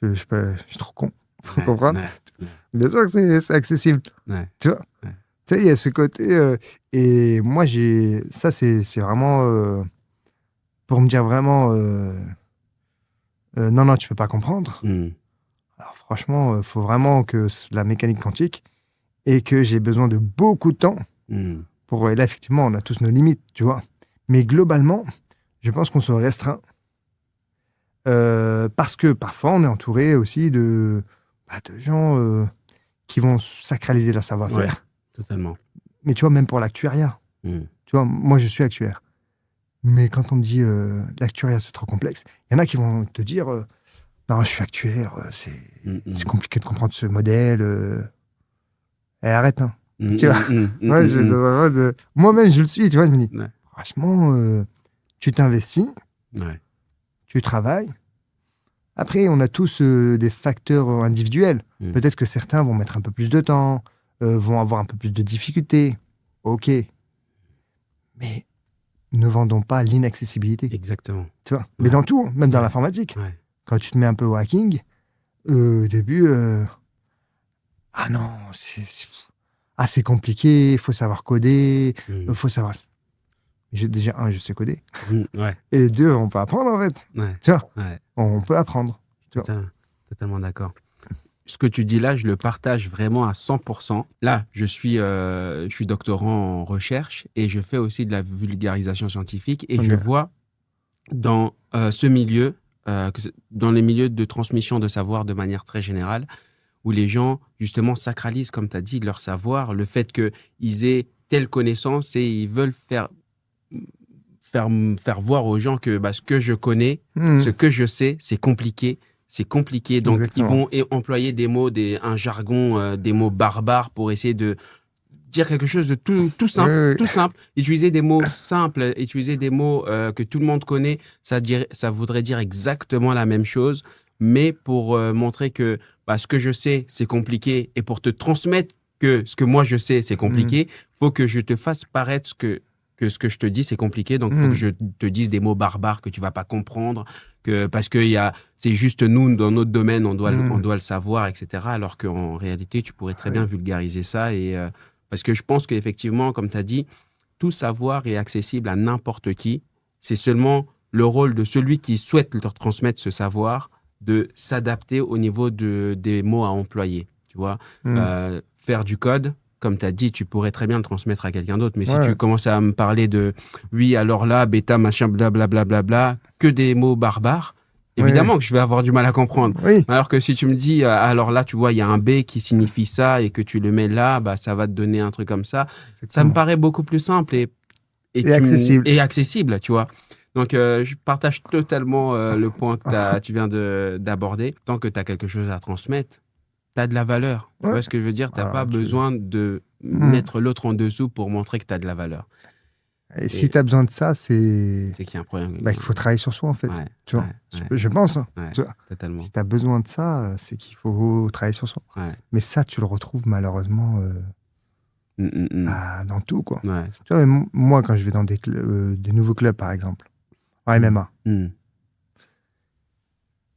Je suis trop con. Faut comprendre. Bien sûr que c'est accessible. Tu vois? Tu sais, il y a ce côté... et moi, ça, c'est vraiment... pour me dire vraiment... non, tu peux pas comprendre. Alors franchement, il faut vraiment que la mécanique quantique et que j'ai besoin de beaucoup de temps pour... Et là, effectivement, on a tous nos limites, tu vois. Mais globalement, je pense qu'on se restreint. Parce que parfois, on est entouré aussi de gens qui vont sacraliser leur savoir-faire. Ouais, totalement. Mais tu vois, même pour l'actuariat. Tu vois, moi, je suis actuaire. Mais quand on me dit l'actuariat, c'est trop complexe, il y en a qui vont te dire non, je suis actuaire, c'est compliqué de comprendre ce modèle. Arrête, hein. Tu vois, moi-même, je le suis, tu vois, je me dis, franchement, tu t'investis. Tu travailles. Après, on a tous des facteurs individuels. Peut-être que certains vont mettre un peu plus de temps, vont avoir un peu plus de difficultés. Ok. Mais ne vendons pas l'inaccessibilité. Exactement. Tu vois. Mais dans tout, même dans l'informatique. Quand tu te mets un peu au hacking, au début, ah non, c'est compliqué, il faut savoir coder, il faut savoir... Déjà, je sais coder. Et deux, on peut apprendre, en fait. Tu vois, on peut apprendre. Totalement d'accord. Ce que tu dis là, je le partage vraiment à 100%. Là, je suis doctorant en recherche et je fais aussi de la vulgarisation scientifique. Et je vois dans ce milieu, dans les milieux de transmission de savoir de manière très générale, où les gens, justement, sacralisent, comme tu as dit, leur savoir, le fait qu'ils aient telle connaissance et ils veulent faire voir aux gens que ce que je connais, ce que je sais, c'est compliqué. C'est compliqué. Donc, exactement. Ils vont employer des mots, un jargon, des mots barbares pour essayer de dire quelque chose de tout simple. Tout simple. Utiliser des mots simples, utiliser des mots que tout le monde connaît, ça voudrait dire exactement la même chose. Mais pour montrer que ce que je sais, c'est compliqué et pour te transmettre que ce que moi je sais, c'est compliqué, faut que je te fasse paraître que ce que je te dis, c'est compliqué. Donc, il faut que je te dise des mots barbares que tu ne vas pas comprendre, parce que c'est juste nous, dans notre domaine, on doit le savoir, etc. Alors qu'en réalité, tu pourrais très bien vulgariser ça. Parce que je pense qu'effectivement, comme tu as dit, tout savoir est accessible à n'importe qui. C'est seulement le rôle de celui qui souhaite leur transmettre ce savoir de s'adapter au niveau des mots à employer. Tu vois, faire du code, comme tu as dit, tu pourrais très bien le transmettre à quelqu'un d'autre. Mais si tu commences à me parler de oui, alors là, bêta, machin, blablabla, que des mots barbares, évidemment que je vais avoir du mal à comprendre. Alors que si tu me dis, alors là, tu vois, il y a un B qui signifie ça et que tu le mets là, ça va te donner un truc comme ça. Ça me paraît beaucoup plus simple et accessible, tu vois. Donc, je partage totalement le point que tu viens d'aborder. Tant que tu as quelque chose à transmettre, tu as de la valeur. Tu vois ce que je veux dire? Tu n'as pas besoin de mettre l'autre en dessous pour montrer que tu as de la valeur. Et si tu as besoin de ça, c'est qu'il y a un problème. Il faut travailler sur soi, en fait. Tu vois, je pense. Tu vois, totalement. Si tu as besoin de ça, c'est qu'il faut travailler sur soi. Mais ça, tu le retrouves malheureusement dans tout, quoi. Ouais. Tu vois, mais moi, quand je vais dans des nouveaux clubs, par exemple, en MMA,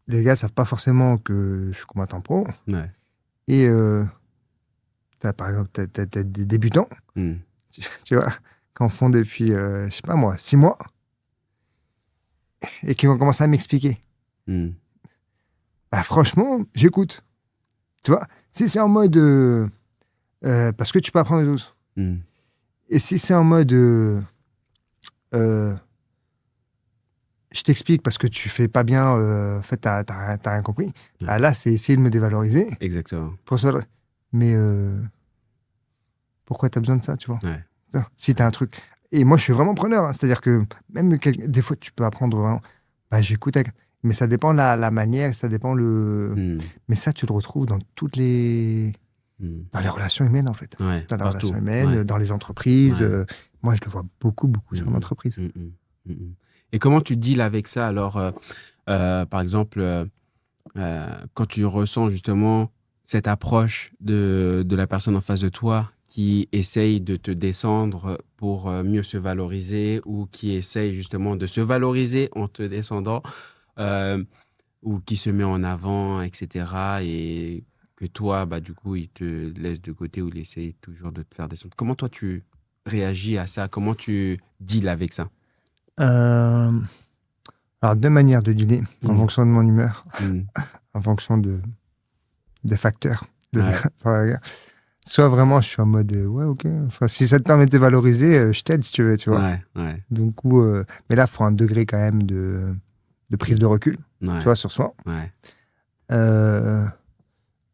les gars savent pas forcément que je suis combattant pro. Ouais. Et par exemple, t'as des débutants, tu vois, qui en font depuis, je sais pas moi, 6 mois, et qui vont commencer à m'expliquer. Bah, franchement, j'écoute. Tu vois, si c'est en mode parce que tu peux apprendre des choses. Et si c'est en mode je t'explique parce que tu fais pas bien, en fait, t'as rien compris. Bah, là, c'est essayer de me dévaloriser. Exactement. Mais pourquoi t'as besoin de ça, tu vois? Ouais. Si t'as un truc. Et moi, je suis vraiment preneur. Hein. C'est-à-dire que même des fois, tu peux apprendre vraiment. Bah, j'écoute. Mais ça dépend la manière, ça dépend le. Mais ça, tu le retrouves dans toutes les. Dans les relations humaines, en fait. Ouais, dans les partout. relations humaines, dans les entreprises. Ouais. Moi, je le vois beaucoup sur l'entreprise. Et comment tu deals avec ça alors par exemple, quand tu ressens justement cette approche de la personne en face de toi qui essaye de te descendre pour mieux se valoriser ou qui essaye justement de se valoriser en te descendant ou qui se met en avant, etc. Et que toi, bah, du coup, il te laisse de côté ou il essaye toujours de te faire descendre. Comment toi, tu réagis à ça? Comment tu deals avec ça? Alors, deux manières de dealer en fonction de mon humeur, en fonction des facteurs. Soit vraiment, je suis en mode, ouais, ok. Enfin, si ça te permet de te valoriser, je t'aide si tu veux, tu vois. Ouais. Donc, mais là, il faut un degré quand même de prise de recul, tu vois, sur soi. Ouais.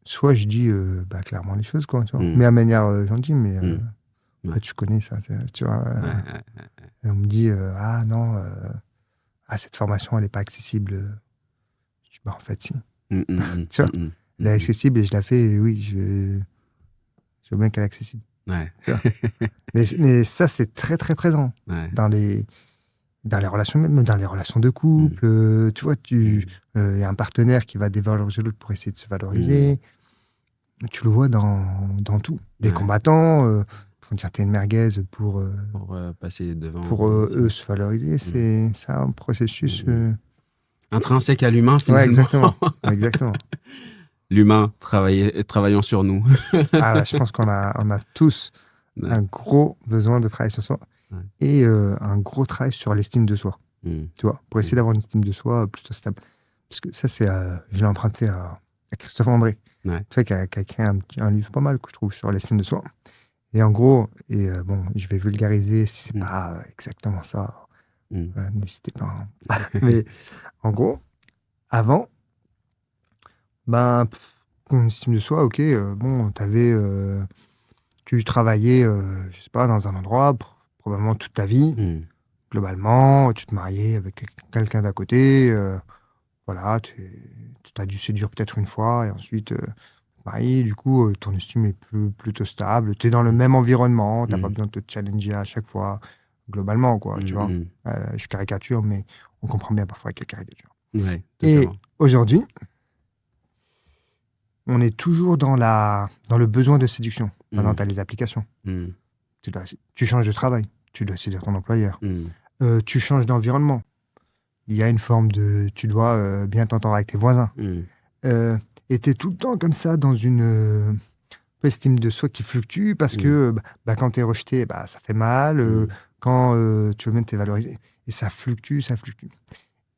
Soit je dis bah, clairement les choses, quoi, tu vois. Mais à manière gentille, mais tu connais ça, tu vois. Et on me dit, ah non, cette formation, elle n'est pas accessible. Je dis, bah, en fait, si. Tu vois, elle est accessible et je la fais, et oui, je veux bien qu'elle est accessible. Ouais. mais ça, c'est très, très présent dans les relations, même dans les relations de couple. Tu vois, il y a un partenaire qui va dévaloriser l'autre pour essayer de se valoriser. Tu le vois dans tout. Les combattants qui vont dire t'es une merguez pour passer devant. Pour eux se valoriser. C'est un processus... intrinsèque à l'humain, finalement. Ouais, exactement. L'humain travaillant sur nous. Je pense qu'on a tous un gros besoin de travail sur soi et un gros travail sur l'estime de soi. Tu vois, pour essayer d'avoir une estime de soi plutôt stable. Parce que ça, je l'ai emprunté à Christophe André. Tu vois, qui a écrit un livre pas mal que je trouve sur l'estime de soi. Et en gros, bon, je vais vulgariser si c'est pas exactement ça. N'hésitez pas. Hein. Mais en gros, avant, une estime de soi, ok, bon, tu travaillais, je sais pas, dans un endroit, probablement toute ta vie. Globalement, tu te mariais avec quelqu'un d'à côté. Voilà, tu as dû séduire peut-être une fois et ensuite marier. Du coup, ton estime est plutôt stable. Tu es dans le même environnement. Tu n'as pas besoin de te challenger à chaque fois. Globalement, quoi, tu vois. Je caricature, mais on comprend bien parfois avec les caricatures. Ouais, et aujourd'hui, on est toujours dans le besoin de séduction. Maintenant, tu as les applications. Tu changes de travail. Tu dois séduire ton employeur. Tu changes d'environnement. Il y a une forme de... Tu dois bien t'entendre avec tes voisins. Et tu es tout le temps comme ça dans une estime de soi qui fluctue parce que quand tu es rejeté, ça fait mal. Quand tu veux bien te valoriser. Et ça fluctue.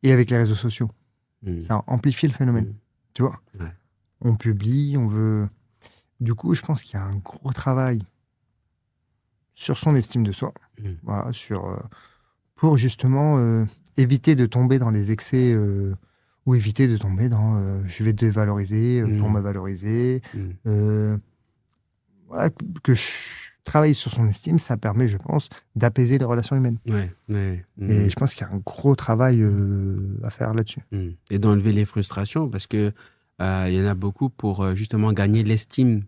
Et avec les réseaux sociaux, ça amplifie le phénomène. Tu vois, on publie, on veut... Du coup, je pense qu'il y a un gros travail sur son estime de soi. Voilà, pour justement... éviter de tomber dans les excès ou éviter de tomber dans je vais te dévaloriser pour me valoriser. Voilà, que je travaille sur son estime, ça permet, je pense, d'apaiser les relations humaines. Et je pense qu'il y a un gros travail à faire là-dessus. Et d'enlever les frustrations, parce que il y en a beaucoup pour justement gagner l'estime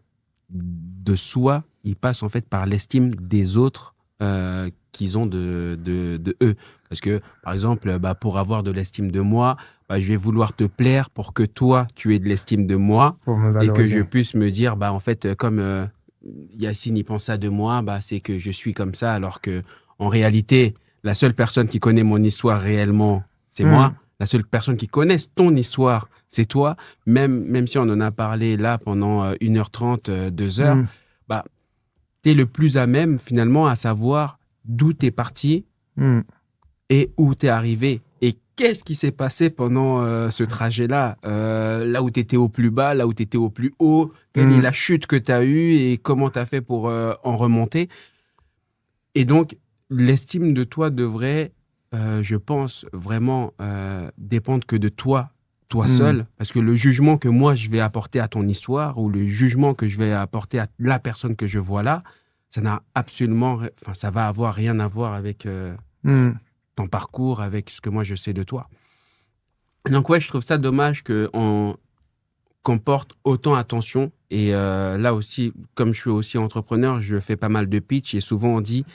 de soi. Ils passent en fait par l'estime des autres qu'ils ont de eux. Parce que, par exemple, pour avoir de l'estime de moi, je vais vouloir te plaire pour que toi, tu aies de l'estime de moi et que je puisse me dire, en fait, comme Yacine, il pense ça de moi, bah, c'est que je suis comme ça, alors que en réalité, la seule personne qui connaît mon histoire réellement, c'est moi. La seule personne qui connaisse ton histoire, c'est toi. Même si on en a parlé là pendant 1h30, 2 heures, bah, tu es le plus à même finalement à savoir d'où tu es parti et où tu es arrivé. Et qu'est-ce qui s'est passé pendant ce trajet-là, là où tu étais au plus bas, là où tu étais au plus haut, quelle est la chute que tu as eue et comment tu as fait pour en remonter. Et donc, l'estime de toi devrait, je pense, vraiment dépendre que de toi seul, parce que le jugement que moi je vais apporter à ton histoire ou le jugement que je vais apporter à la personne que je vois là, ça n'a absolument, enfin, ça va avoir rien à voir avec ton parcours, avec ce que moi je sais de toi. Donc ouais, je trouve ça dommage qu'on porte autant attention. Et là aussi, comme je suis aussi entrepreneur, je fais pas mal de pitch et souvent on dit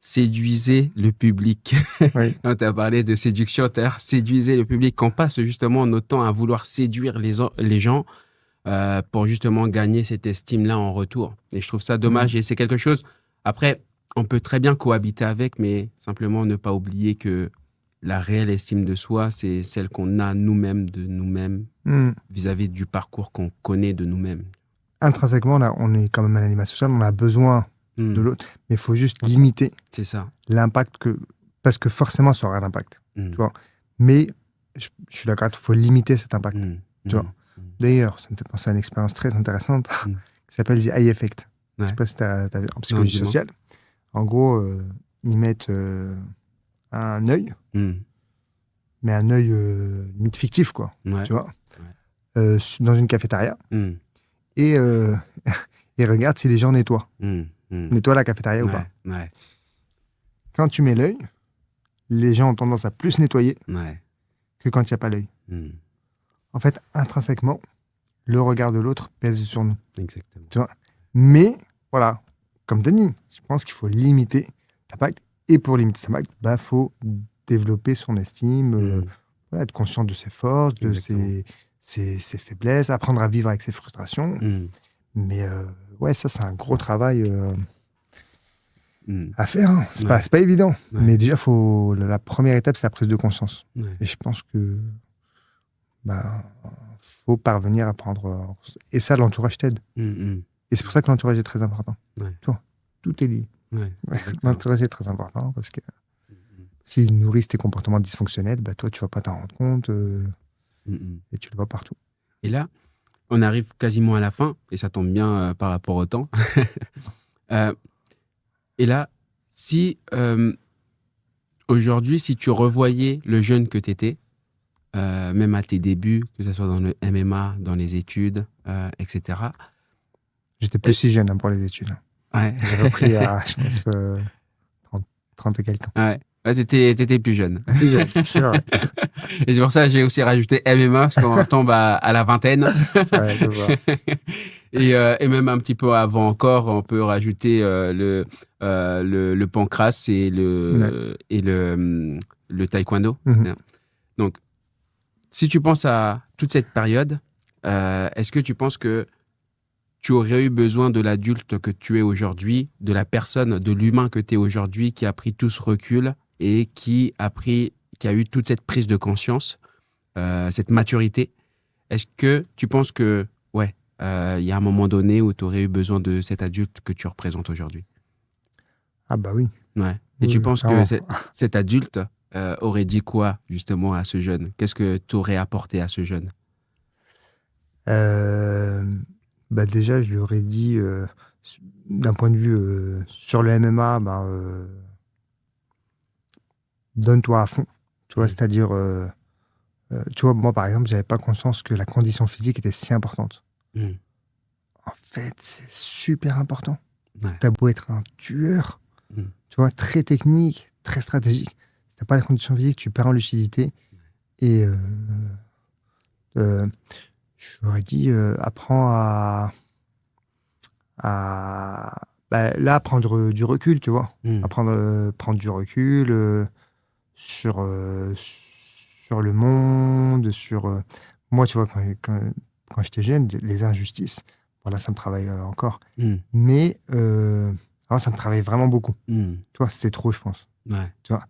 séduisez le public. Oui. Quand tu as parlé de séduction, séduisez le public. Qu'on passe justement notre temps à vouloir séduire les gens pour justement gagner cette estime-là en retour. Et je trouve ça dommage. Et c'est quelque chose, après, on peut très bien cohabiter avec, mais simplement ne pas oublier que la réelle estime de soi, c'est celle qu'on a nous-mêmes de nous-mêmes vis-à-vis du parcours qu'on connaît de nous-mêmes. Intrinsèquement, là, on est quand même un animal social, on a besoin de l'autre, mais il faut juste limiter l'impact parce que forcément, ça aura un impact, tu vois. Mais je suis d'accord, il faut limiter cet impact, tu vois. D'ailleurs, ça me fait penser à une expérience très intéressante qui s'appelle The Eye Effect. Je ne sais pas si tu as vu en psychologie sociale. En gros, ils mettent un œil, mais un œil limite fictif, quoi, tu vois, dans une cafétéria. Et ils regardent si les gens nettoient. Nettoient la cafétéria ou pas. Quand tu mets l'œil, les gens ont tendance à plus nettoyer que quand il n'y a pas l'œil. En fait, intrinsèquement, le regard de l'autre pèse sur nous. Exactement. Tu vois. Mais, voilà, comme tu as dit, je pense qu'il faut limiter l'impact. Et pour limiter cet impact, il faut développer son estime, être conscient de ses forces, de ses faiblesses, apprendre à vivre avec ses frustrations. Mais ouais, ça, c'est un gros travail à faire. Hein. C'est pas évident. Mais déjà, la première étape, c'est la prise de conscience. Et je pense que faut parvenir à prendre... Et ça, l'entourage t'aide. Et c'est pour ça que l'entourage est très important. Tu vois, tout est lié. L'entourage est très important parce que s'ils nourrissent tes comportements dysfonctionnels, toi, tu vas pas t'en rendre compte et tu le vois partout. Et là, on arrive quasiment à la fin, et ça tombe bien par rapport au temps. Et là, si aujourd'hui, si tu revoyais le jeune que tu étais, même à tes débuts, que ce soit dans le MMA, dans les études, etc. J'étais plus si jeune pour les études. Ouais. J'ai repris à, je pense, 30 et quelques ans. Ouais. T'étais plus jeune. Plus jeune, sûr. Et c'est pour ça que j'ai aussi rajouté MMA, parce qu'on tombe à la vingtaine. Ouais, je vois. Et même un petit peu avant encore, on peut rajouter le pancras et le taekwondo. Donc, si tu penses à toute cette période, est-ce que tu penses que tu aurais eu besoin de l'adulte que tu es aujourd'hui, de la personne, de l'humain que tu es aujourd'hui, qui a pris tout ce recul et qui a eu toute cette prise de conscience, cette maturité? Est-ce que tu penses que, il y a un moment donné où tu aurais eu besoin de cet adulte que tu représentes aujourd'hui? Ah bah oui. Ouais. Et oui, tu penses que cet adulte aurait dit quoi, justement, à ce jeune? Qu'est-ce que tu aurais apporté à ce jeune? Déjà, je lui aurais dit, d'un point de vue sur le MMA, donne-toi à fond. Tu vois, c'est-à-dire, tu vois, moi, par exemple, j'avais pas conscience que la condition physique était si importante. En fait, c'est super important. T'as beau être un tueur, tu vois, très technique, très stratégique. Si t'as pas la condition physique, tu perds en lucidité. Et je lui aurais dit, apprends là, prendre du recul, tu vois. Prendre du recul sur le monde, moi, tu vois, quand j'étais jeune, les injustices, voilà, ça me travaille encore. Mais alors, ça me travaille vraiment beaucoup. Tu vois, c'était trop, je pense. Ouais. Tu vois,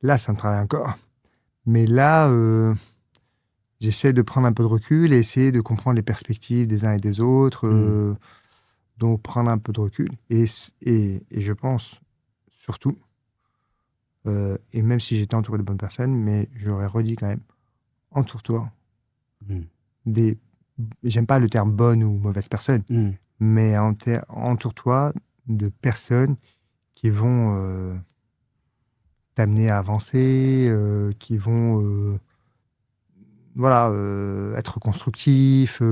là, ça me travaille encore. Mais là, j'essaie de prendre un peu de recul et essayer de comprendre les perspectives des uns et des autres. Donc, prendre un peu de recul. Et je pense, surtout, et même si j'étais entouré de bonnes personnes, mais j'aurais redit quand même, entoure-toi j'aime pas le terme bonne ou mauvaise personne, mais entoure-toi de personnes qui vont t'amener à avancer, qui vont voilà, être constructifs.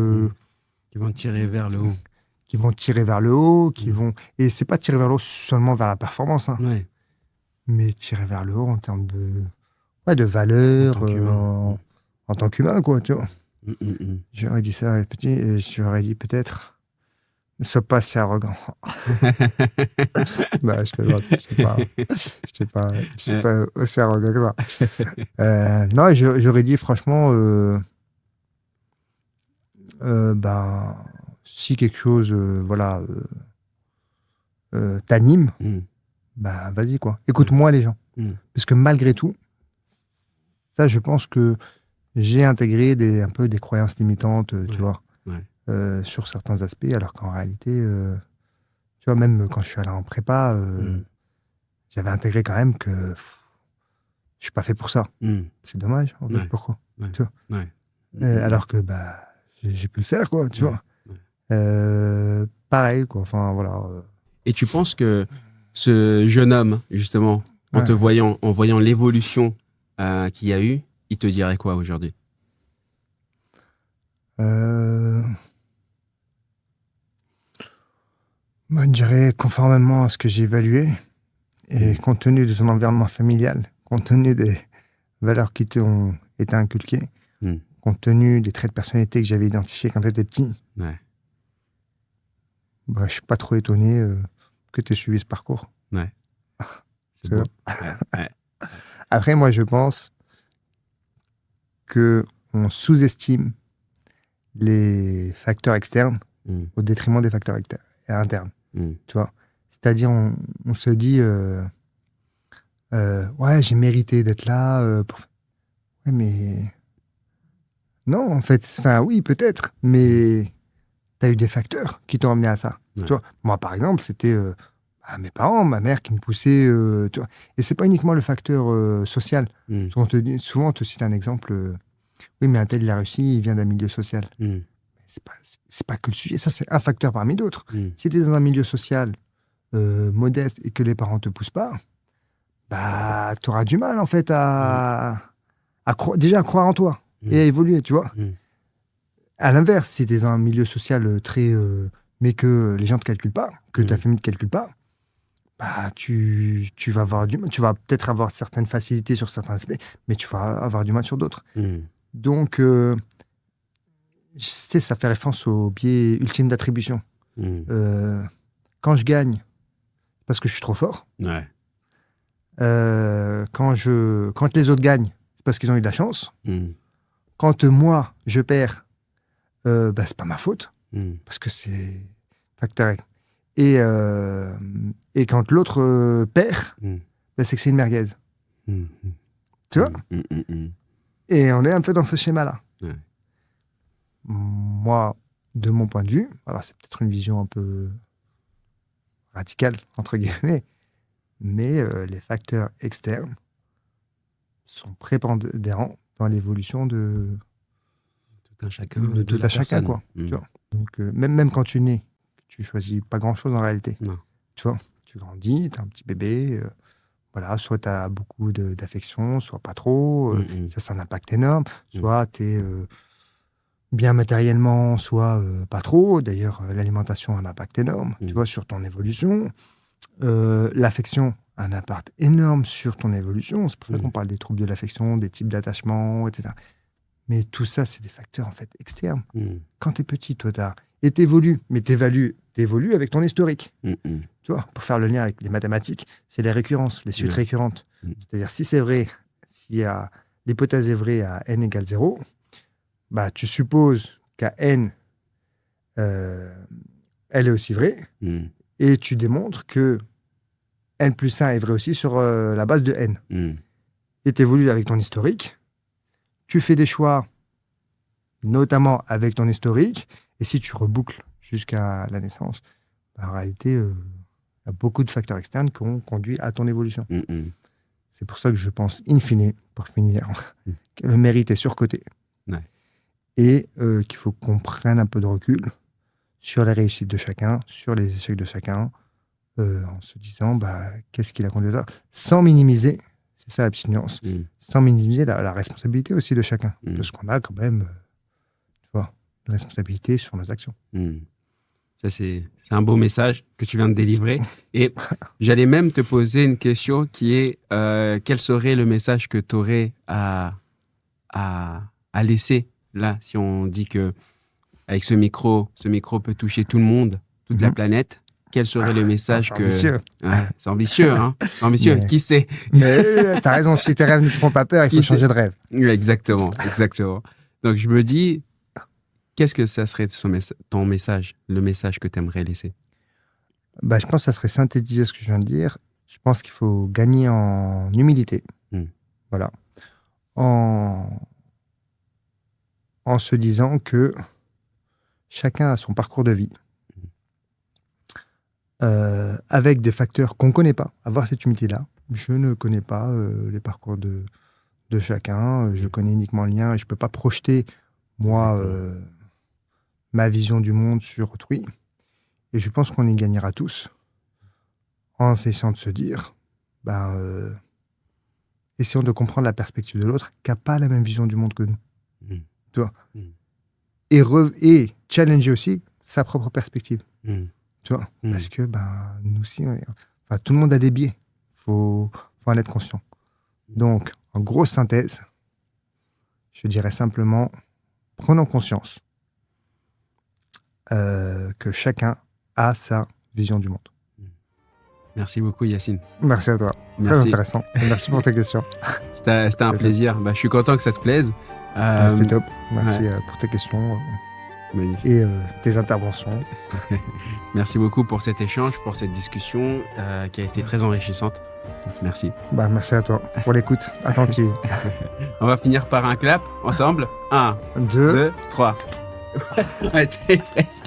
Qui vont tirer vers le haut. Qui vont tirer vers le haut, Et c'est pas tirer vers le haut seulement vers la performance, hein, mais tirer vers le haut en termes de valeur, en tant qu'humain, quoi, tu vois. J'aurais dit ça petit, et j'aurais dit peut-être, ne sois pas si arrogant. Non, je plaisante, je sais pas aussi arrogant que ça. Non, j'aurais dit franchement, ben, si quelque chose, voilà, t'anime, bah vas-y, quoi. Écoute-moi les gens. Parce que malgré tout, ça, je pense que j'ai intégré un peu des croyances limitantes, tu vois, sur certains aspects, alors qu'en réalité, tu vois, même quand je suis allé en prépa, j'avais intégré quand même que je suis pas fait pour ça. C'est dommage, en fait, pourquoi tu vois alors que bah, j'ai pu le faire, quoi, tu vois. Pareil, quoi, enfin, voilà. Et tu penses que ce jeune homme, justement, en voyant l'évolution qu'il y a eu, il te dirait quoi aujourd'hui? Moi, je dirais, conformément à ce que j'ai évalué, et compte tenu de ton environnement familial, compte tenu des valeurs qui t'ont été inculquées, compte tenu des traits de personnalité que j'avais identifiés quand tu étais petit, bah, je ne suis pas trop étonné que tu aies suivi ce parcours. Ouais. C'est bon. Après, moi, je pense qu'on sous-estime les facteurs externes au détriment des facteurs internes. Tu vois, c'est-à-dire, on se dit, ouais, j'ai mérité d'être là. Ouais, mais non, en fait, enfin, oui, peut-être, mais tu as eu des facteurs qui t'ont amené à ça. Tu vois, moi, par exemple, c'était mes parents, ma mère qui me poussait. Tu vois, et c'est pas uniquement le facteur social. Souvent, on te cite un exemple. Oui, mais un tel, il a réussi, il vient d'un milieu social. C'est pas que le sujet. Ça, c'est un facteur parmi d'autres. Si tu es dans un milieu social modeste et que les parents te poussent pas, bah, tu auras du mal, en fait, déjà à croire en toi et à évoluer, tu vois. À l'inverse, si tu es dans un milieu social très... mais que les gens ne te calculent pas, que ta famille ne te calcule pas, bah, tu vas avoir du mal. Tu vas peut-être avoir certaines facilités sur certains aspects, mais tu vas avoir du mal sur d'autres. Donc, ça fait référence au biais ultime d'attribution. Quand je gagne, parce que je suis trop fort. Quand les autres gagnent, c'est parce qu'ils ont eu de la chance. Quand moi, je perds, bah, c'est pas ma faute, parce que c'est facteur. Et quand l'autre perd, bah, c'est que c'est une merguez. Tu vois Et on est un peu dans ce schéma-là. Moi, de mon point de vue, alors c'est peut-être une vision un peu radicale, entre guillemets, mais les facteurs externes sont prépondérants dans l'évolution de tout un chacun, quoi. Tu vois. Donc, même quand tu nais, tu choisis pas grand-chose en réalité. Non. Tu vois, tu grandis, tu es un petit bébé, voilà, soit tu as beaucoup d'affection, soit pas trop, ça c'est un impact énorme, soit tu es bien matériellement, soit pas trop. D'ailleurs, l'alimentation a un impact énorme, tu vois, sur ton évolution. L'affection a un impact énorme sur ton évolution. C'est pour ça qu'on parle des troubles de l'affection, des types d'attachement, etc. Mais tout ça, c'est des facteurs en fait externes. Quand tu es petit, toi, et t'évolues, mais t'évolues avec ton historique. Tu vois, pour faire le lien avec les mathématiques, c'est les récurrences, les suites récurrentes. C'est-à-dire, si c'est vrai, si l'hypothèse est vraie à n égale 0, bah, tu supposes qu'à n, elle est aussi vraie. Et tu démontres que N plus 1 est vrai aussi sur la base de N. Et tu évolues avec ton historique. Tu fais des choix, notamment avec ton historique. Et si tu reboucles jusqu'à la naissance, en réalité, il y a beaucoup de facteurs externes qui ont conduit à ton évolution. C'est pour ça que je pense, in fine, pour finir, que le mérite est surcoté. Ouais. Et qu'il faut qu'on prenne un peu de recul sur les réussites de chacun, sur les échecs de chacun, en se disant qu'est-ce qui l'a conduit à ça, sans minimiser, c'est ça la petite nuance, sans minimiser la responsabilité aussi de chacun, parce qu'on a quand même une responsabilité sur nos actions. Ça, c'est un beau message que tu viens de délivrer. Et j'allais même te poser une question qui est quel serait le message que tu aurais à laisser là, si on dit que avec ce micro peut toucher tout le monde, toute la planète. Quel serait le message que... Ambitieux. C'est ambitieux, hein. C'est ambitieux. Mais... Qui sait? Mais t'as raison, si tes rêves ne te font pas peur, il faut changer de rêve. Exactement, exactement. Donc je me dis, qu'est-ce que ça serait ton message, le message que tu aimerais laisser? Je pense que ça serait synthétiser ce que je viens de dire. Je pense qu'il faut gagner en humilité. Voilà. En se disant que chacun a son parcours de vie. Avec des facteurs qu'on ne connaît pas. Avoir cette humilité-là. Je ne connais pas les parcours de chacun. Je connais uniquement le lien et je ne peux pas projeter, moi, ma vision du monde sur autrui. Et je pense qu'on y gagnera tous en essayant de se dire, essayons de comprendre la perspective de l'autre qui n'a pas la même vision du monde que nous. Tu vois, et challenger aussi sa propre perspective. Tu vois, parce que nous aussi, tout le monde a des biais. Faut en être conscient. Donc, en grosse synthèse, je dirais simplement, prenons conscience que chacun a sa vision du monde. Merci beaucoup, Yacine. Merci à toi. Merci. Très intéressant. Merci pour tes questions. C'était un plaisir. Je suis content que ça te plaise. C'était top. Merci pour tes questions et tes interventions. Merci beaucoup pour cet échange, pour cette discussion qui a été très enrichissante. Merci. Merci à toi pour l'écoute attentive. On va finir par un clap ensemble. 1, 2, 3. Ouais, t'es presque.